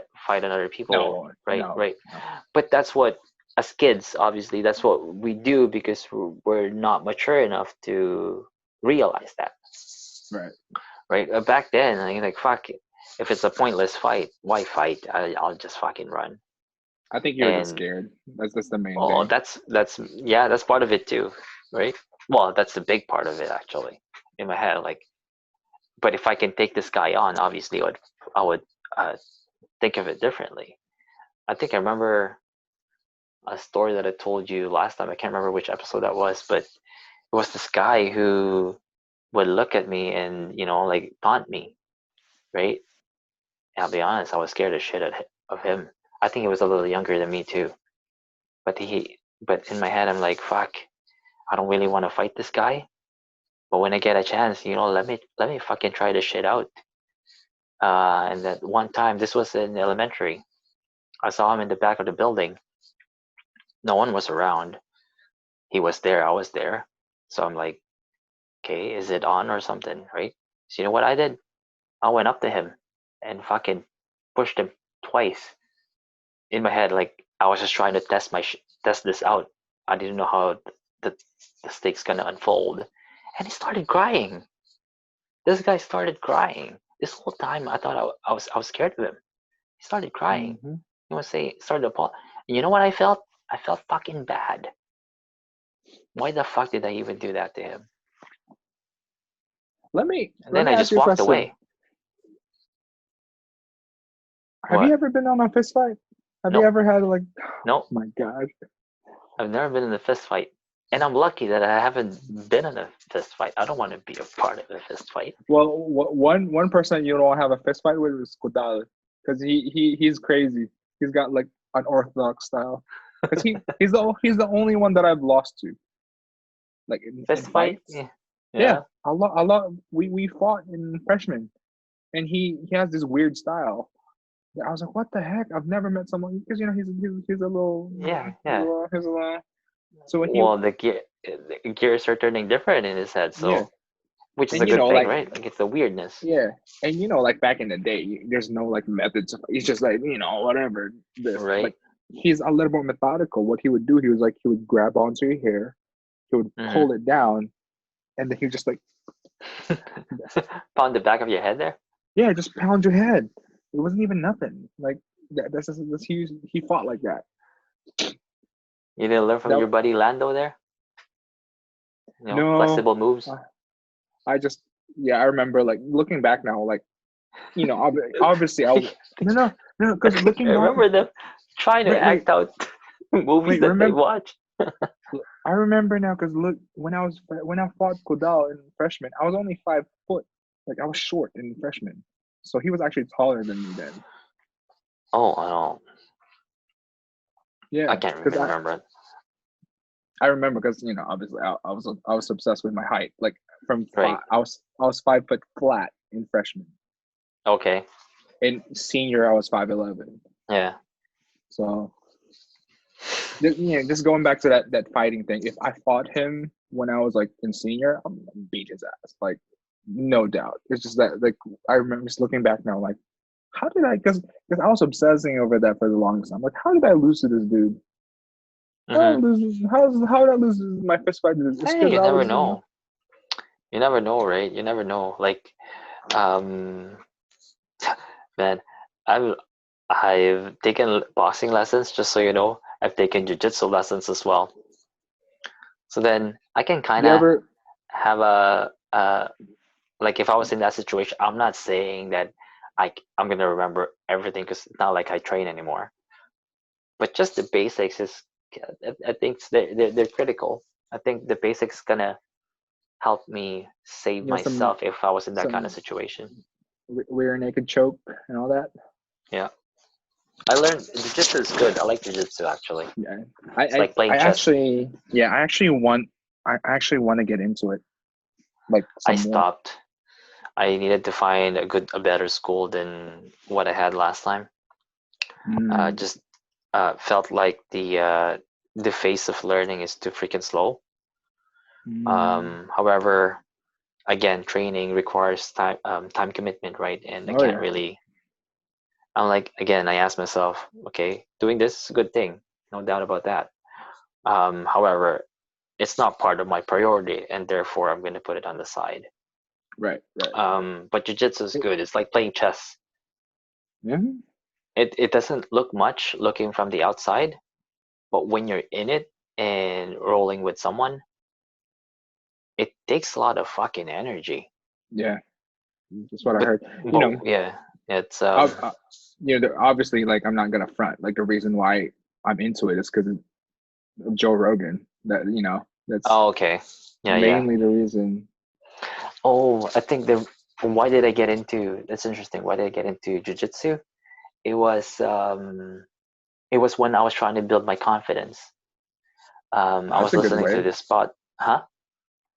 on other people, No, right? no, Right. no. But that's what, as kids, obviously, that's what we do because we're not mature enough to realize that, Right. right? Back then, like fuck it. If it's a pointless fight, why fight? I'll just fucking run. I think you were just And scared. That's the main oh, thing. that's yeah, that's part of it too, right? Well, that's the big part of it actually in my head. Like, but if I can take this guy on, obviously, I would uh, think of it differently. I think I remember a story that I told you last time. I can't remember which episode that was, but it was this guy who would look at me and like taunt me, right? And I'll be honest, I was scared as shit of him. I think he was a little younger than me too, but in my head, I'm like, fuck, I don't really want to fight this guy. But when I get a chance, let me fucking try this shit out. And that one time, this was in elementary. I saw him in the back of the building. No one was around. He was there. I was there. So I'm like, okay, is it on or something, right? So you know what I did? I went up to him and fucking pushed him twice in my head. Like I was just trying to test this out. I didn't know how the the stakes gonna unfold, and he started crying. This guy started crying. This whole time, I thought I was scared of him. He started crying. Hmm. He was saying, started to apologize. You know what I felt? I felt fucking bad. Why the fuck did I even do that to him? Let me And let then me I ask just you a walked question. away. Have you What? ever been on a fist fight? Have you No, ever had like, oh no. my God. I've never been in a fist fight. And I'm lucky that I haven't been in a fist fight. I don't want to be a part of a fist fight. Well, one person you don't have a fist fight with is Kodal, because he's crazy. He's got like unorthodox style. Because he's the only one that I've lost to, like in Fist fight? fights. Yeah. Yeah, Yeah. a lot. We fought in freshman, and he has this weird style. I was like, what the heck? I've never met someone because he's a little, Yeah. Yeah. he's a little. So when he, Well, the gears are turning different in his head, yeah, so which is a and good thing, like, right? Like it's the weirdness, yeah, and like back in the day, there's no like methods. He's just like whatever this, but right? he's a little more methodical. What he would do, he would grab onto your hair, he would Mm-hmm. pull it down, and then he just like, Pound the back of your head there. yeah, just pound your head. It wasn't even nothing. Like that's he fought like that. You didn't learn from That your buddy Lando there. no, Flexible moves. I just yeah, I remember like looking back now, like obviously I was no because looking back, Remember them trying to wait wait act out movies wait that they remember watch. I remember now because look when I fought Kodal in freshman, I was only 5 foot, like I was short in freshman, so he was actually taller than me then. Oh, I don't. I Yeah, can't because even remember. I remember because obviously I was obsessed with my height, like from Right. I was 5 foot flat in freshman. Okay. In senior, I was 5'11". Yeah. So just going back to that fighting thing. If I fought him when I was like in senior, I'm gonna beat his ass, like no doubt. It's just that like I remember just looking back now, like how did I? Because I was obsessing over that for the longest time. Like how did I lose to this dude? Mm-hmm. How did I lose my fist fight to this? It's Hey, because you I never was know. You never know, right? You never know. Like, um, man, I've I've taken boxing lessons. Just so you know, I've taken jujitsu lessons as well. So then I can kind you of ever have like if I was in that situation, I'm not saying that I'm gonna remember everything because it's not like I train anymore. but just the basics is, I think they're critical. I think the basics gonna help me save You know, some myself if I was in that kind of some situation. rear naked choke and all that. Yeah, I learned jiu-jitsu is good. I like jiu-jitsu actually. Yeah, It's like playing chess. I actually want to get into it like I some more. stopped. I needed to find a better school than what I had last time. Mm, Just felt like the face of learning is too freaking slow. mm. However, again, training requires time commitment, right? And I Oh can't yeah, really. I'm like, again, I asked myself, okay, doing this is a good thing, no doubt about that. However, it's not part of my priority, and therefore I'm going to put it on the side. right, right. But jujitsu is good. It's like playing chess. Yeah, It doesn't look much looking from the outside, but when you're in it and rolling with someone, it takes a lot of fucking energy. yeah. That's what I But heard. You but know, yeah, it's ob- uh, obviously, like I'm not gonna front. Like the reason why I'm into it is because of Joe Rogan. That that's oh, okay. Yeah, yeah. mainly the reason. Oh, I think the why did I get into that's interesting. Why did I get into jujitsu? It was um it was when I was trying to build my confidence. I That's was a good listening to way. this huh?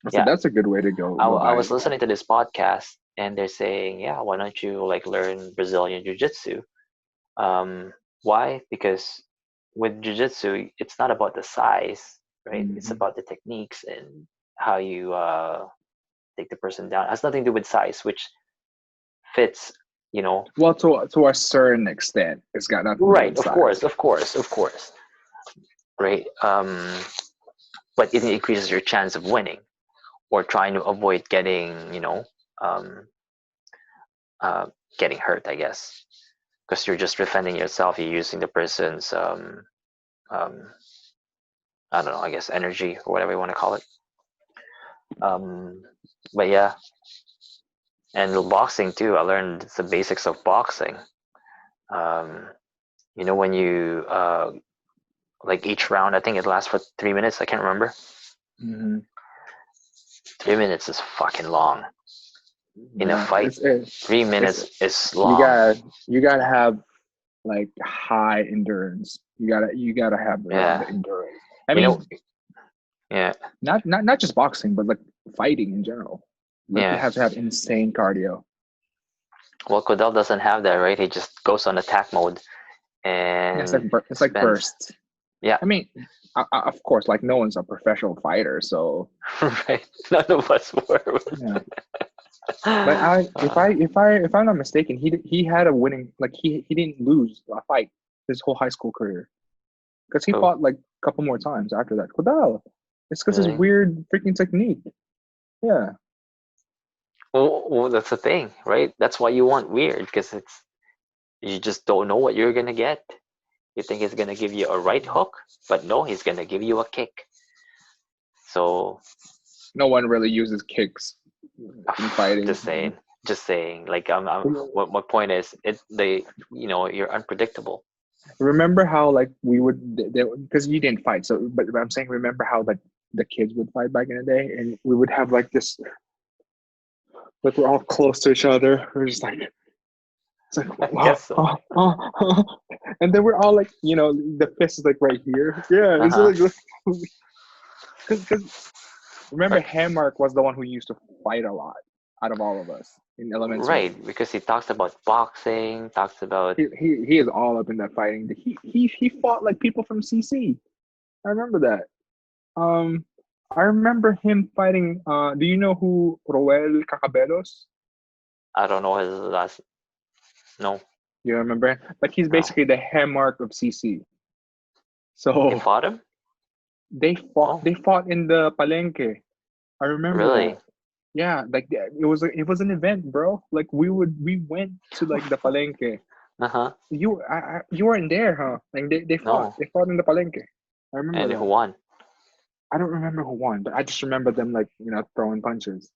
I said Yeah. that's a good way to go I by was it. Yeah. listening to this podcast and they're saying, yeah, why don't you like learn Brazilian jiu-jitsu? Um, why? Because with jiu-jitsu, it's not about the size, right? It's Hmm. about the techniques and how you take the person down. It has nothing to do with size, which fits, you know. Well, to a certain extent, it's got nothing to do Right, with size. of course, right? But it increases your chance of winning or trying to avoid getting, um, uh, getting hurt, I guess, because you're just defending yourself. You're using the person's, um, I don't know, I guess energy or whatever you want to call it. Um, but yeah, and the boxing too. I learned the basics of boxing. Um, when you like each round, I think it lasts for 3 minutes. I can't remember. Hmm. 3 minutes is fucking long in a Yeah, fight. three it's minutes is you long. gotta have like high endurance. You gotta have a lot Yeah, of endurance. I you know, mean, yeah, not just boxing, but like fighting in general. Like you yeah. have to have insane cardio. Well, Kodal doesn't have that, right? He just goes on attack mode Yeah, and it's like spends. bursts. Yeah, I mean, of course, like no one's a professional fighter, so right. None of us were. yeah. But if I'm not mistaken, he had a winning like he didn't lose a fight his whole high school career because he Oh, fought like a couple more times after that. Kodal, it's because his really? weird freaking technique. Yeah, Well, that's the thing, right? That's why you want weird, because you just don't know what you're gonna get. You think he's gonna give you a right hook, but no, he's gonna give you a kick. So, no one really uses kicks in fighting. just saying, just saying. Like, what my point is, you're unpredictable. Remember how like we would because you didn't fight, so but I'm saying remember how like the kids would fight back in the day, and we would have like this like we're all close to each other. We're just like it's like I guess so. and then we're all like the fist is like right here. Yeah, Uh it's huh. like because remember Hammark was the one who used to fight a lot out of all of us in elementary. Right, because he talks about boxing, talks about. He is all up in that fighting. He fought like people from CC. I remember that. Um, I remember him fighting. Do you know who Roel Cacabelos? I don't know his last. No, You remember? But he's no. basically the Hammark of CC. He So fought him. they fought. Oh, They fought in the Palenque. I remember really? that. Yeah, like it was an event, bro. Like we went to like the Palenque. Uh huh. You weren't there, huh? Like No. they fought in the Palenque. I remember And who that. won? I don't remember who won, but I just remember them like throwing punches.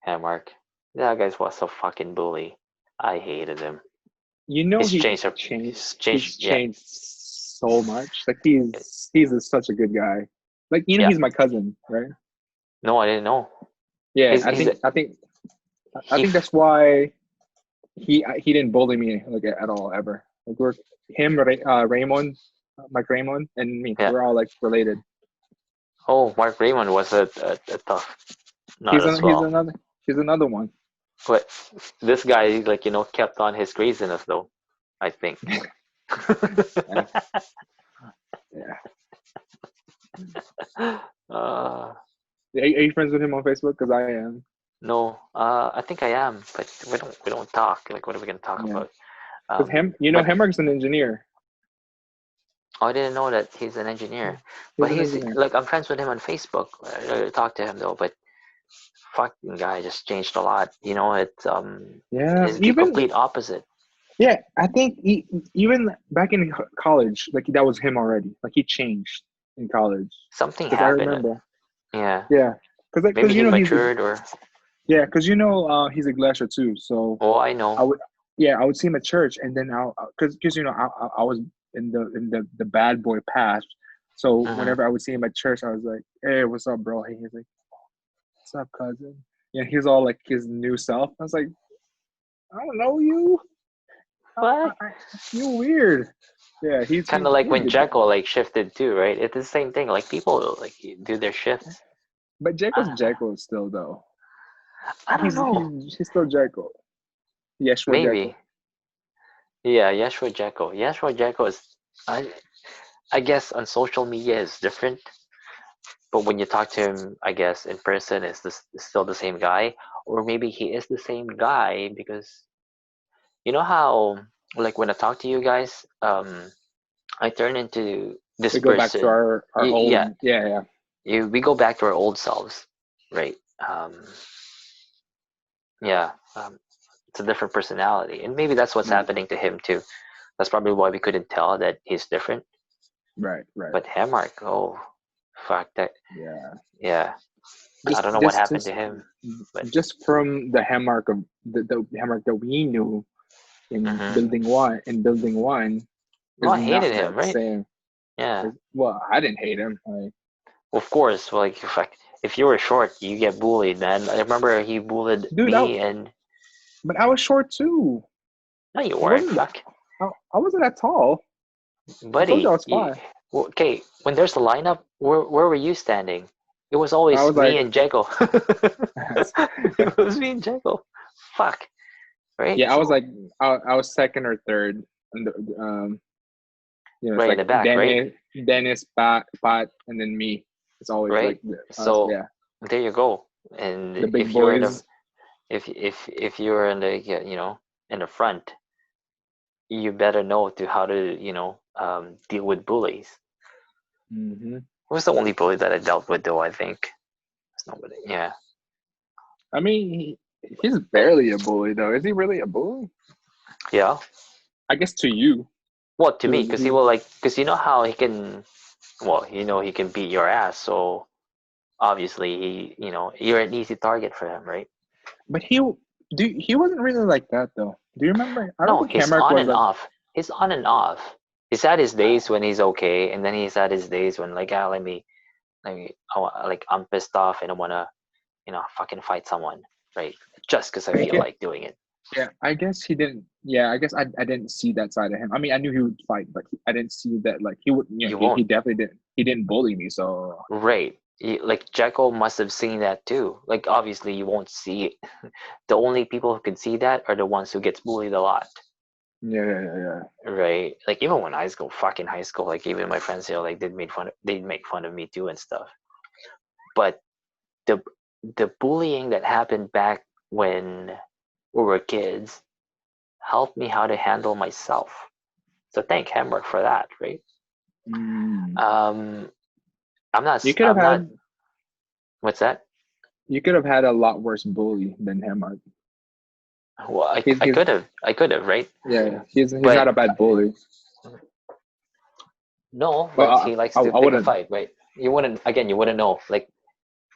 Yeah, Mark. That guy was a fucking bully. I hated him. You know, He's he's changed. changed. He's Changed. Yeah. changed so much. Like such a good guy. Like Yeah. he's my cousin, right? No, I didn't know. Yeah, He's I he's think he. that's why he didn't bully me like at all ever. Like we're Ramon, Mike Ramon, and me. Yeah. We're all like related. Oh, Mark Raymond was a tough nut He's as an, he's well. another he's another one. But this guy, like, kept on his craziness though, I think. Yeah, yeah. uh, Are you friends with him on Facebook? Because I am. no, I think I am, but we don't talk. Like, what are we gonna talk Yeah, about? because But Hemrick's an engineer. I didn't know that he's an engineer. He's But an he's engineer. like, I'm friends with him on Facebook. I talk to him though, but fucking guy just changed a lot. It's Yeah, is the complete opposite. yeah. I think even back in college, like that was him already. Like he changed in college. Something Because I happened. remember. Yeah, Yeah, maybe because he he's matured or. yeah, because he's a glacier too. So Oh, I I know. would I would see him at church, and then because I was in the bad boy past. So Hmm. whenever I would see him at church, I was like, "Hey, what's up, bro?" Hey, he's like, "What's up, cousin?" Yeah, he's all like his new self. I was like, "I don't know you. What? You weird." Yeah, Kind of like he's a when good guy. Jekyll like shifted too, right? It's the same thing. Like, people like do their shifts. But I Jekyll's don't know. Jekyll still though. I don't know. He's still Jekyll. Yeshua Maybe. Jekyll. Yeah, Yeshua Jekyll. Yeshua Jekyll is, I I guess, on social media is different, but when you talk to him, I guess in person, is still the same guy, or maybe he is the same guy because you know how, like, when I talk to you guys, I turn into this We go back to person. our old Yeah, yeah. we go back to our old selves, right? Yeah, it's a different personality, and maybe that's what's Yeah. happening to him too. That's probably why we couldn't tell that he's different. Right. But Hemmark, oh, fuck that. Yeah. Yeah, I Just don't know what just happened to just him, but just from the Hemmark of the Hemmark that we knew in hmm. building one Well, is I not hated him, that right? same. Yeah, Well, I didn't hate him. Like, of course. Like, if you were short, you get bullied, man. I remember he bullied dude, me, and but I was short too. no, you I weren't. wasn't Fuck, I wasn't that tall. I told you I buddy. was five. Well, okay, when there's a lineup, where were you standing? It was I always was me like, and Jago. It was me and Jago. Fuck, right? yeah, I was like, I was second or third, and it's Right in like the back, right? Dennis, Pat, and then me. It's always like Right. So yeah, there you go. And the big if you're in the boys. if you're in the in the front, you better know to how to deal with bullies. Hmm. Who was the only bully that I dealt with though? I think it's nobody. Yeah, I mean, he's barely a bully though. Is he really a bully? yeah. I guess to you, Well, to me, because because he will, like, because you know how he can. Well, he can beat your ass. So obviously, you're an easy target for him, right? but he wasn't really like that though. Do you remember? I don't No, think he's Hamrick on was and like. off. He's on and off. He's had his days when he's okay, and then he's had his days when, like, I'm pissed off and I wanna, fucking fight someone, right? Just because I I feel get, like doing it. yeah, I guess he didn't. Yeah, I guess I didn't see that side of him. I mean, I knew he would fight, but I didn't see that. Like he would, You he won't, definitely didn't. He didn't bully me. So right? Like, Jekyll must have seen that too. Like, obviously, you won't see it. The only people who can see that are the ones who gets bullied a lot, yeah. right? Like, even when fucking high school, like, even my friends here, like, they'd make fun of me too and stuff. But the the bullying that happened back when we were kids helped me how to handle myself. So thank Hamburg for that, right? Mm. Um, I'm not. You could have I'm not. had What's that? you could have had a lot worse bully than him. Well, He's I could have. I could have, right? yeah. He's not But a bad bully. no, Well, but he likes to I pick a wouldn't. fight, right? You wouldn't. Again, you wouldn't know. Like,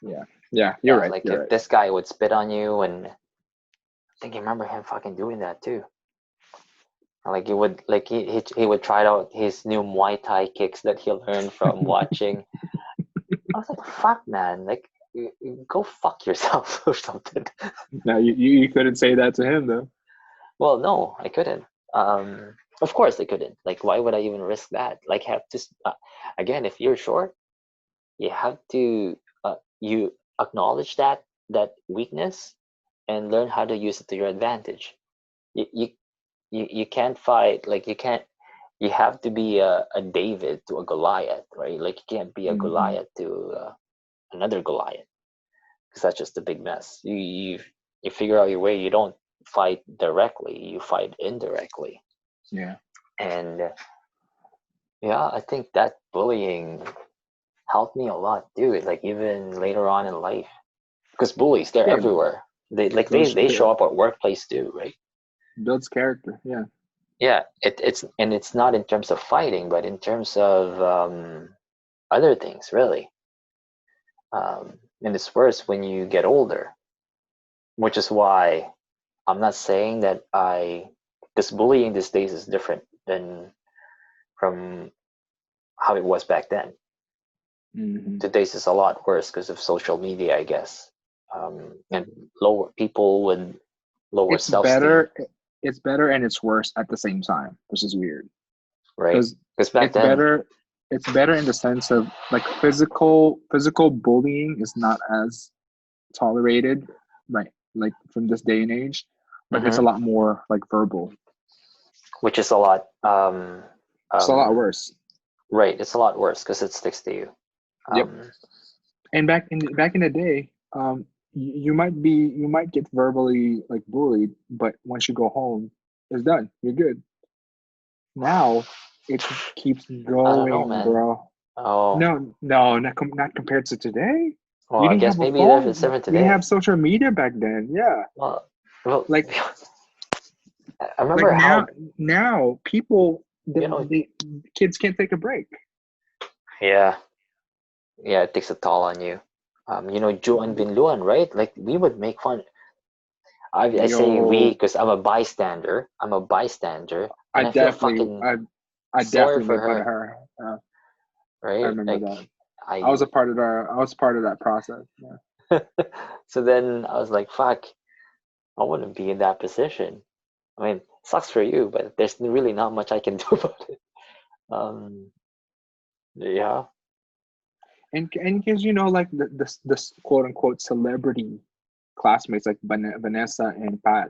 Yeah. You're yeah, right. like You're if right. this guy would spit on you, and I think I remember him fucking doing that too. Like he would try out his new Muay Thai kicks that he learned from watching. I was like, fuck, man, like go fuck yourself or something. Now you couldn't say that to him though. Well, no, I couldn't. Of course I couldn't. Like, why would I even risk that? Like, have to again, if you're short, you have to you acknowledge that weakness and learn how to use it to your advantage. You you you can't fight like you can't. You have to be a David to a Goliath, right? Like you can't be a Mm-hmm. Goliath to another Goliath because that's just a big mess. You figure out your way. You don't fight directly. You fight indirectly. Yeah. And yeah, I think that bullying helped me a lot, dude. Like even later on in life, because bullies they're Yeah. everywhere. They like Builds they show up at workplace too, right? builds character. Yeah. Yeah, it's not in terms of fighting, but in terms of other things, really. And it's worse when you get older, which is why I'm not saying that because bullying these days is different than from how it was back then. Mm-hmm. Today's is a lot worse because of social media, I guess, and lower people with lower It's self-esteem, better. It's better and it's worse at the same time, which is weird. right? Because Because back it's then, better. It's better in the sense of like physical bullying is not as tolerated, right? Like from this day and age, but it's a hmm lot more like verbal. which is a lot, It's a lot um, worse. right? It's a lot worse because it sticks to you. Yep. Um, And back in the day, you might get verbally like bullied, but once you go home, it's done. You're good. Now it keeps I don't know, going, man. bro. Oh, No, not compared to today. well, We I didn't guess have a maybe it's phone. different We didn't have today. social media back then. Yeah, Well, well, like I like remember now how now people you know. the kids can't take a break. Yeah, yeah, it takes a toll on you. Juan Binluan, right? Like we would make fun. I say we Yo, because I'm a bystander. I'm a bystander, I and I feel definitely fucking I I sorry definitely for made fun of her, her. I right? remember Like that. I. I was part of that process. Yeah. So then I was like, fuck, I wouldn't be in that position. I mean, sucks for you, but there's really not much I can do about it. Um, yeah. And because like this quote unquote celebrity classmates like Vanessa and Pat,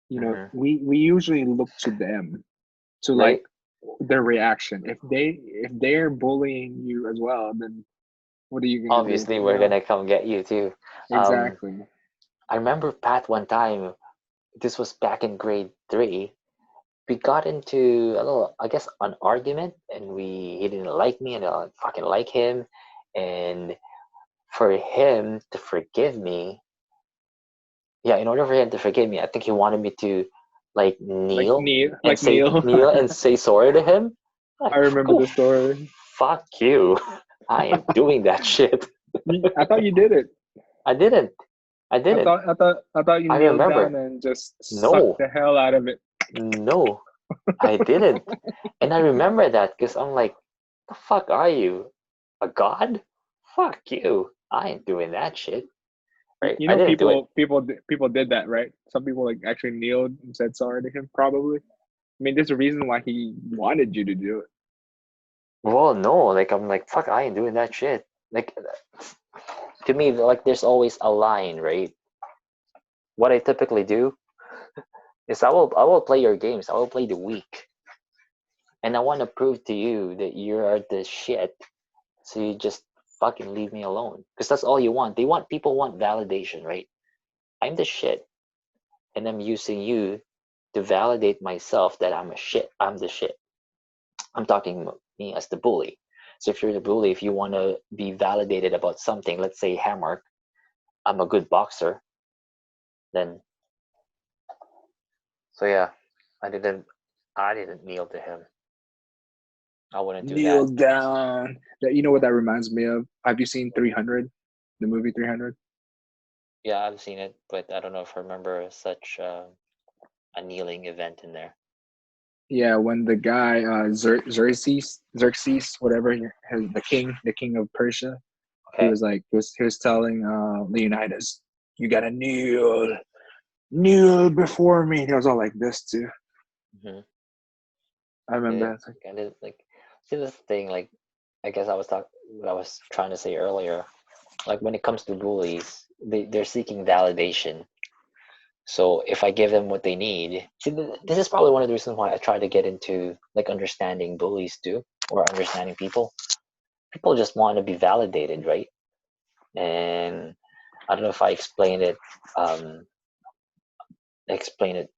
hmm we usually look to them to like They their reaction. If they're bullying you as well, then what are you gonna do? obviously we're gonna come get you too. Um, Exactly. I remember Pat one time. This was back in grade three. We got into a little, I guess, an argument, and he didn't like me, and I didn't fucking like him, and for him to forgive me, yeah, in order for him to forgive me, I think he wanted me to like kneel and Like say Neil. kneel and say sorry to him. I Like, remember go the story. fuck you. I ain't doing that shit. I thought you did it. I didn't. I didn't. I thought you I kneeled down remember. and just sucked No, the hell out of it. no, I didn't. And I remember that because I'm like, the fuck are you? A god? Fuck you. I ain't doing that shit. Right? You I know, didn't do it. people did that, right? Some people like actually kneeled and said sorry to him. Probably. I mean, there's a reason why he wanted you to do it. Well, no, like I'm like, fuck, I ain't doing that shit. Like to me, like there's always a line, right? What I typically do is I will play your games. I will play the weak. And I want to prove to you that you are the shit. So you just fucking leave me alone. Because that's all you want. People want validation, right? I'm the shit. And I'm using you to validate myself that I'm a shit. I'm the shit. I'm talking me as the bully. So if you're the bully, if you want to be validated about something, let's say Hammer, I'm a good boxer, then so yeah, I didn't I didn't kneel to him. I wouldn't do Kneel that. down. That you know what that reminds me of? Have you seen 300? The movie 300? Yeah, I've seen it, but I don't know if I remember such a kneeling event in there. Yeah, when the guy Xerxes, whatever, the king of Persia, he Okay. was like, he was telling Leonidas, "You gotta kneel before me." He was all like this too. Hmm. I remember Yeah, that. It's like, and it, like, see this thing, like, I guess what I was trying to say earlier. Like when it comes to bullies, they're seeking validation. So if I give them what they need, see, this is probably one of the reasons why I try to get into like understanding bullies too, or understanding people. People just want to be validated, right? And I don't know if I um, explain it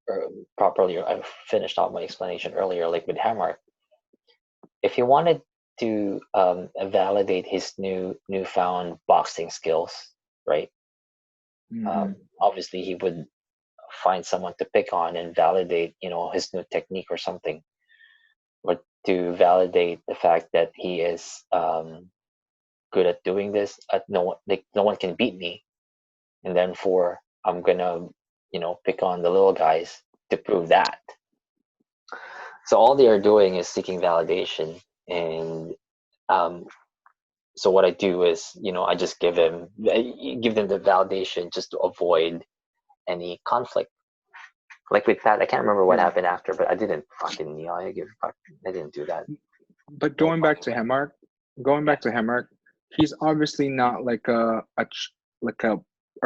properly, or I finished off my explanation earlier, like with Hammer. If he wanted to validate his newfound boxing skills, right? mm-hmm. Obviously, he would find someone to pick on and validate, his new technique or something, or to validate the fact that he is good at doing this. No one can beat me, and then I'm gonna, pick on the little guys to prove that. So all they are doing is seeking validation, and um, so what I do is, I just give them the validation just to avoid any conflict. Like with Pat, I can't remember what Yeah. happened after, but I didn't fucking, I didn't do that. But No going back fucking to way. Hemmark, going Yeah. back to Hemmark, he's obviously not like like a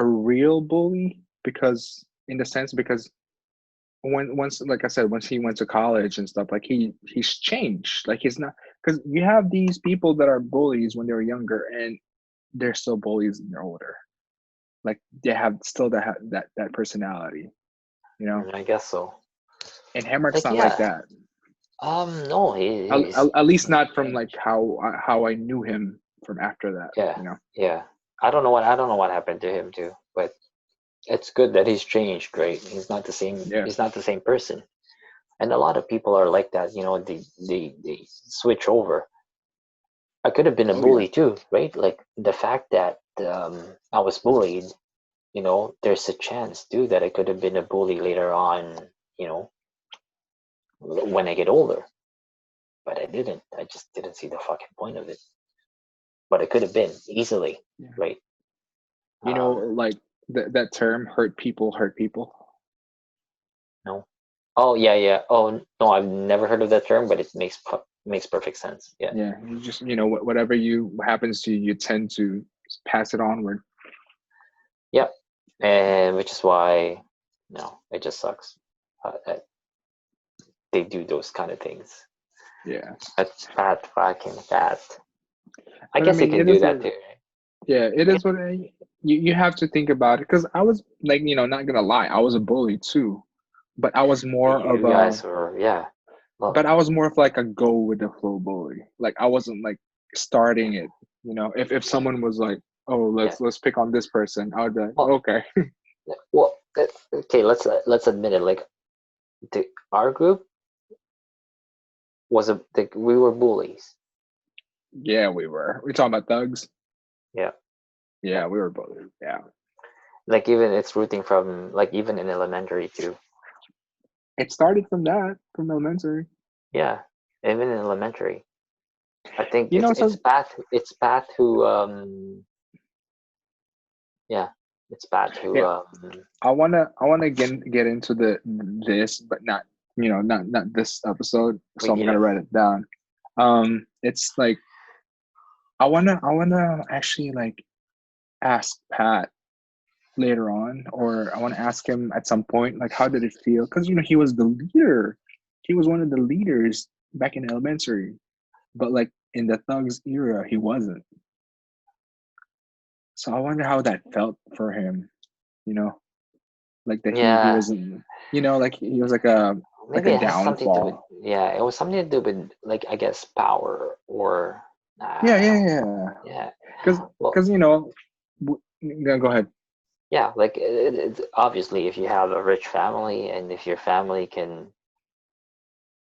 real bully, because in the sense, because once, like I said, once he went to college and stuff, like he's changed. Like he's not, because you have these people that are bullies when they're younger and they're still bullies when they're older. Like they have still that personality, you know. I guess so. And Hemmark's Like, not like yeah. that. No, At least not from like changed. how I knew him from after that, Yeah. you know. Yeah. I don't know what happened to him too, but it's good that he's changed, great. Yeah. He's not the same person. And a lot of people are like that, they switch over. I could have been a Oh yeah. bully too, right? Like the fact that I was bullied, there's a chance too that I could have been a bully later on, you know, when I get older. But I didn't. I just didn't see the fucking point of it. But it could have been easily, Yeah. right? You know, Um, like that term, hurt people. no. Oh yeah, yeah. Oh no, I've never heard of that term, but it makes perfect sense. Yeah. Yeah, you just, whatever you happens to you, you tend to pass it onward. Yep. And which is why, no, it just sucks. That they do those kind of things. Yeah. That's fat, fucking fat. I But I guess you mean, can it do is that what, too, right? yeah, it I guess is what you have to think about it, because I was like, not gonna lie, I was a bully too, but I was more of you a guys were, yeah. Well, but I was more of like a go with the flow bully. Like I wasn't like yeah, starting it. If yeah, someone was like, "Oh, yeah. let's pick on this person," I would be like, Well, "Okay." okay. Let's admit it. Like our group we were bullies. Yeah, we were. We talking about thugs. Yeah, yeah. Yeah, we were bullies. Yeah, Like even it's rooting from like even in elementary too. it started from that, from elementary. Yeah, even in elementary. I think You know, so It's Pat who yeah, it's Pat who yeah, I wanna get into this, but not, not this episode. So I'm yeah. gonna write it down. It's like I wanna actually like ask Pat later on, or I want to ask him at some point, like, how did it feel? Because he was the leader. He was one of the leaders back in elementary, but like in the thugs era, he wasn't. So I wonder how that felt for him. You know, like that he Yeah, wasn't. Like he was like a maybe it has something to do with downfall. yeah, it was something to do with like I guess power or Yeah, I yeah, don't yeah. yeah. Because Well, because go ahead. yeah, like it's obviously if you have a rich family and if your family can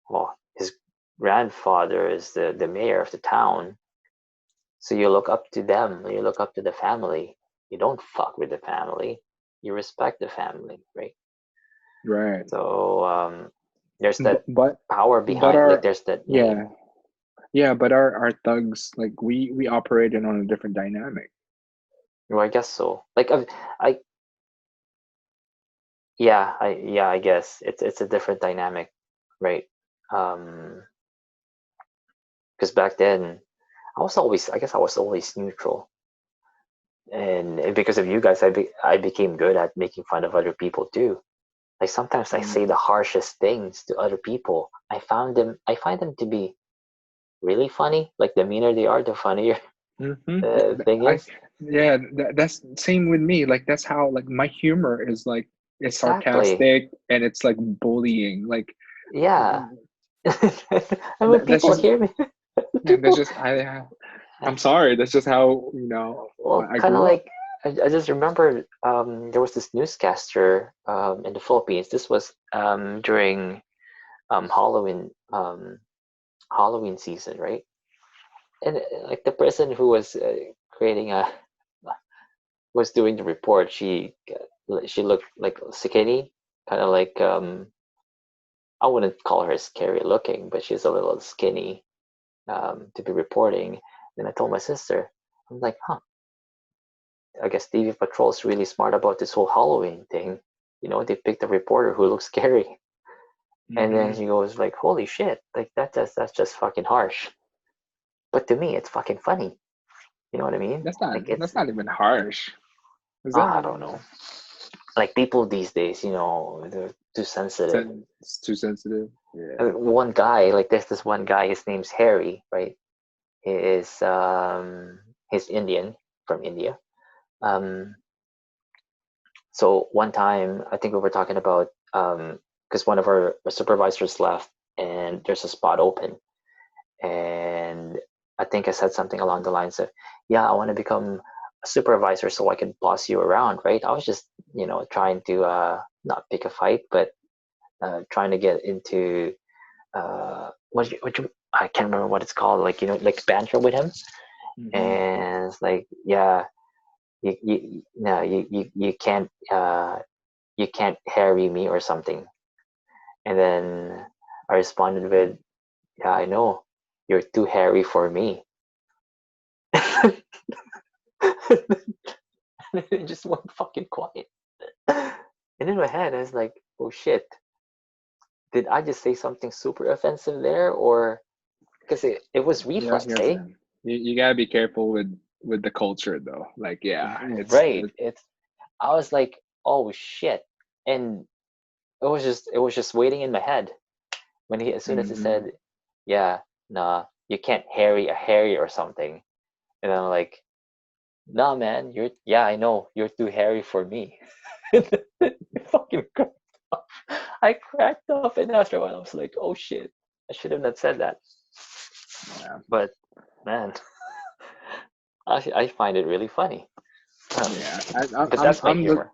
well, his grandfather is the mayor of the town, so you look up to them, you look up to the family. You don't fuck with the family. You respect the family, right? Right. So There's that but power but behind, like our there's that name. yeah, yeah, but our thugs, like we operated on a different dynamic. Well, I guess so. Like I yeah, I guess it's a different dynamic, right? Um, because back then I guess I was always neutral, and because of you guys, I became good at making fun of other people too. Like sometimes I Mm. say the harshest things to other people. I find them to be really funny. Like the meaner they are, the funnier Mm-hmm. the thing I is. yeah, that's same with me. Like that's how like my humor is like it's Exactly. sarcastic and it's like bullying. Like Yeah. And when that's people just hear me, and that's people, just I'm sorry. That's just how well, I kind of grew up. like, I just remember there was this newscaster in the Philippines. This was during Halloween Halloween season, right? And like the person who was creating a was doing the report, she looked like skinny, kind of like I wouldn't call her scary looking, but she's a little skinny to be reporting. Then I told my sister, I'm like, huh, I guess TV Patrol is really smart about this whole Halloween thing. You know, they picked a reporter who looks scary. And then Hmm. she goes like, holy shit, like that's just fucking harsh. But to me, it's fucking funny. You know what I mean? Like it's, That's not even harsh. Is I that don't know. Like people these days, you know, they're too sensitive. it's too sensitive? Yeah. One guy, like there's this one guy, his name's Harry, right? He is he's Indian from India. Um, so one time, I think we were talking about because one of our supervisors left, and there's a spot open, and I think I said something along the lines of, "Yeah, I want to become a supervisor so I can boss you around," right? I was just, trying to not pick a fight, but trying to get into I can't remember what it's called, like like banter with him, Hmm. and it's like, yeah, you no, you can't harry me or something, and then I responded with, yeah, I know, you're too hairy for me. And it just went fucking quiet. And in my head, I was like, oh shit, did I just say something super offensive there? Or because it was Yeah, reflex, yes, eh? man. You gotta be careful with the culture though. Like, yeah, Right. I was like, oh shit. And it was just waiting in my head when as soon as he mhm. said, yeah, nah, you can't harry a Harry or something. And I'm like, nah, man, yeah, I know, you're too hairy for me. Fucking cracked up. I cracked up, and after a while, I was like, oh shit, I should have not said that. Yeah, But man, I find it really funny. yeah. But that's my I'm the humor.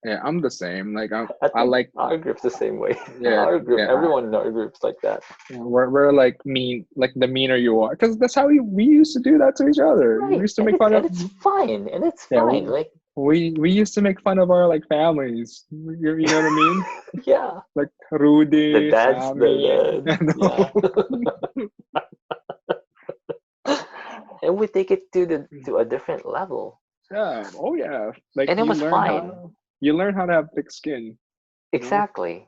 yeah, I'm the same. Like I I think like our group's the same way. yeah, Our group, yeah. everyone in our group's like that. We're like mean, like the meaner you are, because that's how we used to do that to each other. We Right, used to make fun and of it's fine, and it's yeah. fine. Like, We used to make fun of our like families. You know what I mean? yeah, Like the Rudy, dads, Sammy. yeah, and we take it to a different level, Yeah. Oh yeah. Like and it was fine. you learn how to have thick skin. You know. Exactly.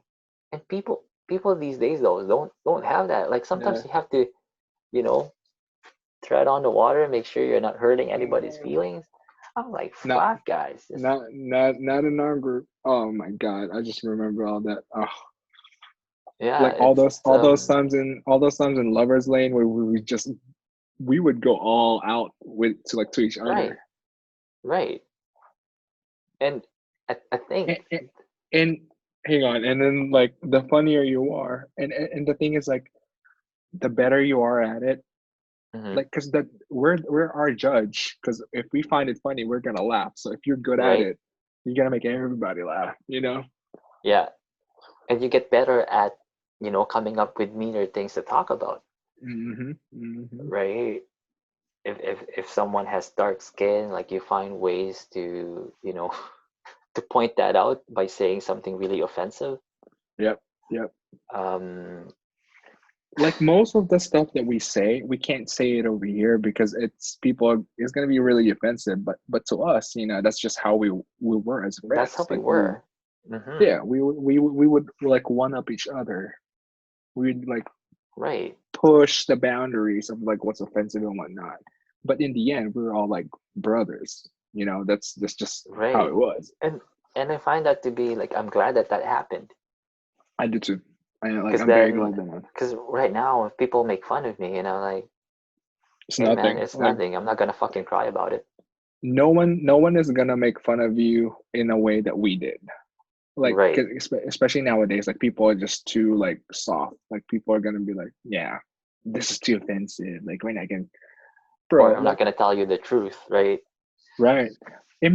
And people these days though don't have that. Like Yeah. sometimes you have to, you know, tread on the water and make sure you're not hurting anybody's feelings. I'm like, Not fuck, guys, just not in our group. Oh my god! I just remember all that. Oh, yeah, like it's all those times in Lovers Lane where we just we would go all out with to each right, other. right. And I And, think, and hang on, and then like the funnier you are, and the thing is like the better you are at it, mhm, like because that we're our judge. Because if we find it funny, we're gonna laugh. So if you're good at right, it, you're gonna make everybody laugh. You know? yeah, and you get better at, coming up with meaner things to talk about, Mm-hmm. Mm-hmm. right? If someone has dark skin, like you find ways to, to point that out by saying something really offensive. Yep. Yep. Like most of the stuff that we say, we can't say it over here because it's gonna be really offensive. But to us, that's just how we were as That's how friends. we Like were. we would like one up each other. We'd like Right. push the boundaries of like what's offensive and whatnot. But in the end, we were all like brothers. That's just how it Right. was. And I find that to be like, I'm glad that happened. I do too. Because I'm very glad that happened. because right now, if people make fun of me, like, It's hey man, nothing. it's Like nothing. I'm not gonna fucking cry about it. no one is gonna make fun of you in a way that we did. Like, Right. especially nowadays, like people are just too like soft. Like people are gonna be like, yeah, this is too offensive. Like we're not gonna, Or bro. I'm not gonna tell you the truth, right? Right. Your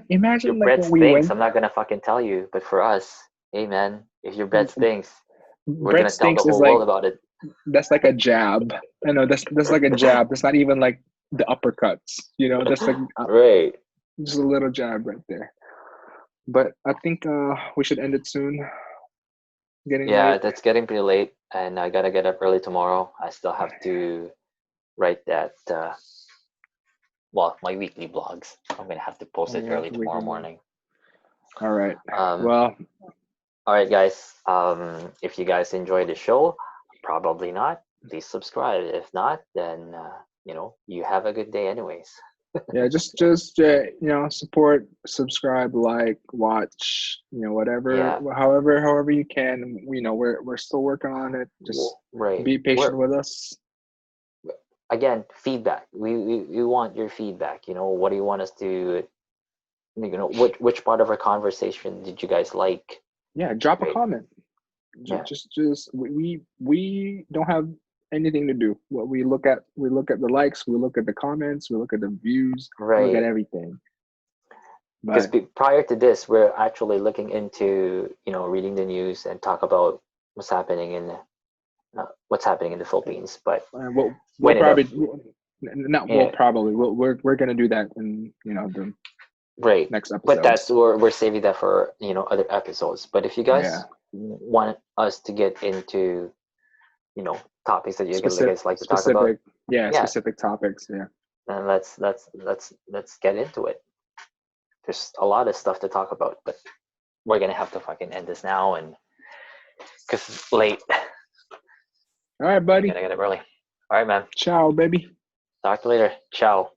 Imagine like bread what we stinks. went. I'm not gonna fucking tell you. But for us, hey man, if your bread stinks, we're Bread gonna tell the stinks is whole world like about it. that's like a jab. I know that's like a jab. That's not even like the uppercuts. That's like Right. just a little jab right there. But I think we should end it soon. Getting Yeah, late. that's getting pretty late, and I gotta get up early tomorrow. I still have to write that. Well, my weekly blogs. I'm gonna have to post it Yeah, early we tomorrow can go. morning. All right. Um, Well, all right, guys. If you guys enjoy the show, probably not. Please subscribe. If not, then you have a good day, anyways. yeah, just support, subscribe, like, watch, whatever, Yeah. however you can. We're still working on it. Just Right. be patient with us. Again, feedback. We want your feedback. What do you want us to? Which part of our conversation did you guys like? Yeah, drop a Right. comment. Yeah. Just we don't have anything to do. What we look at the likes, we look at the comments, we look at the views, we look at Right. everything. Because But prior to this, we're actually looking into reading the news and talk about what's happening in the Philippines. But we'll when in the probably not we'll yeah, probably we're gonna do that in the right. next But that's episodes. we're saving that for other episodes. But if you Yeah, guys want us to get into topics that you specific guys like to talk about, specific yeah yeah, specific topics. Yeah, then let's get into it. There's a lot of stuff to talk about, but we're gonna have to fucking end this now, and because it's late. all right, I buddy. gotta get up early. All right, man. Ciao, baby. Talk to you later. Ciao.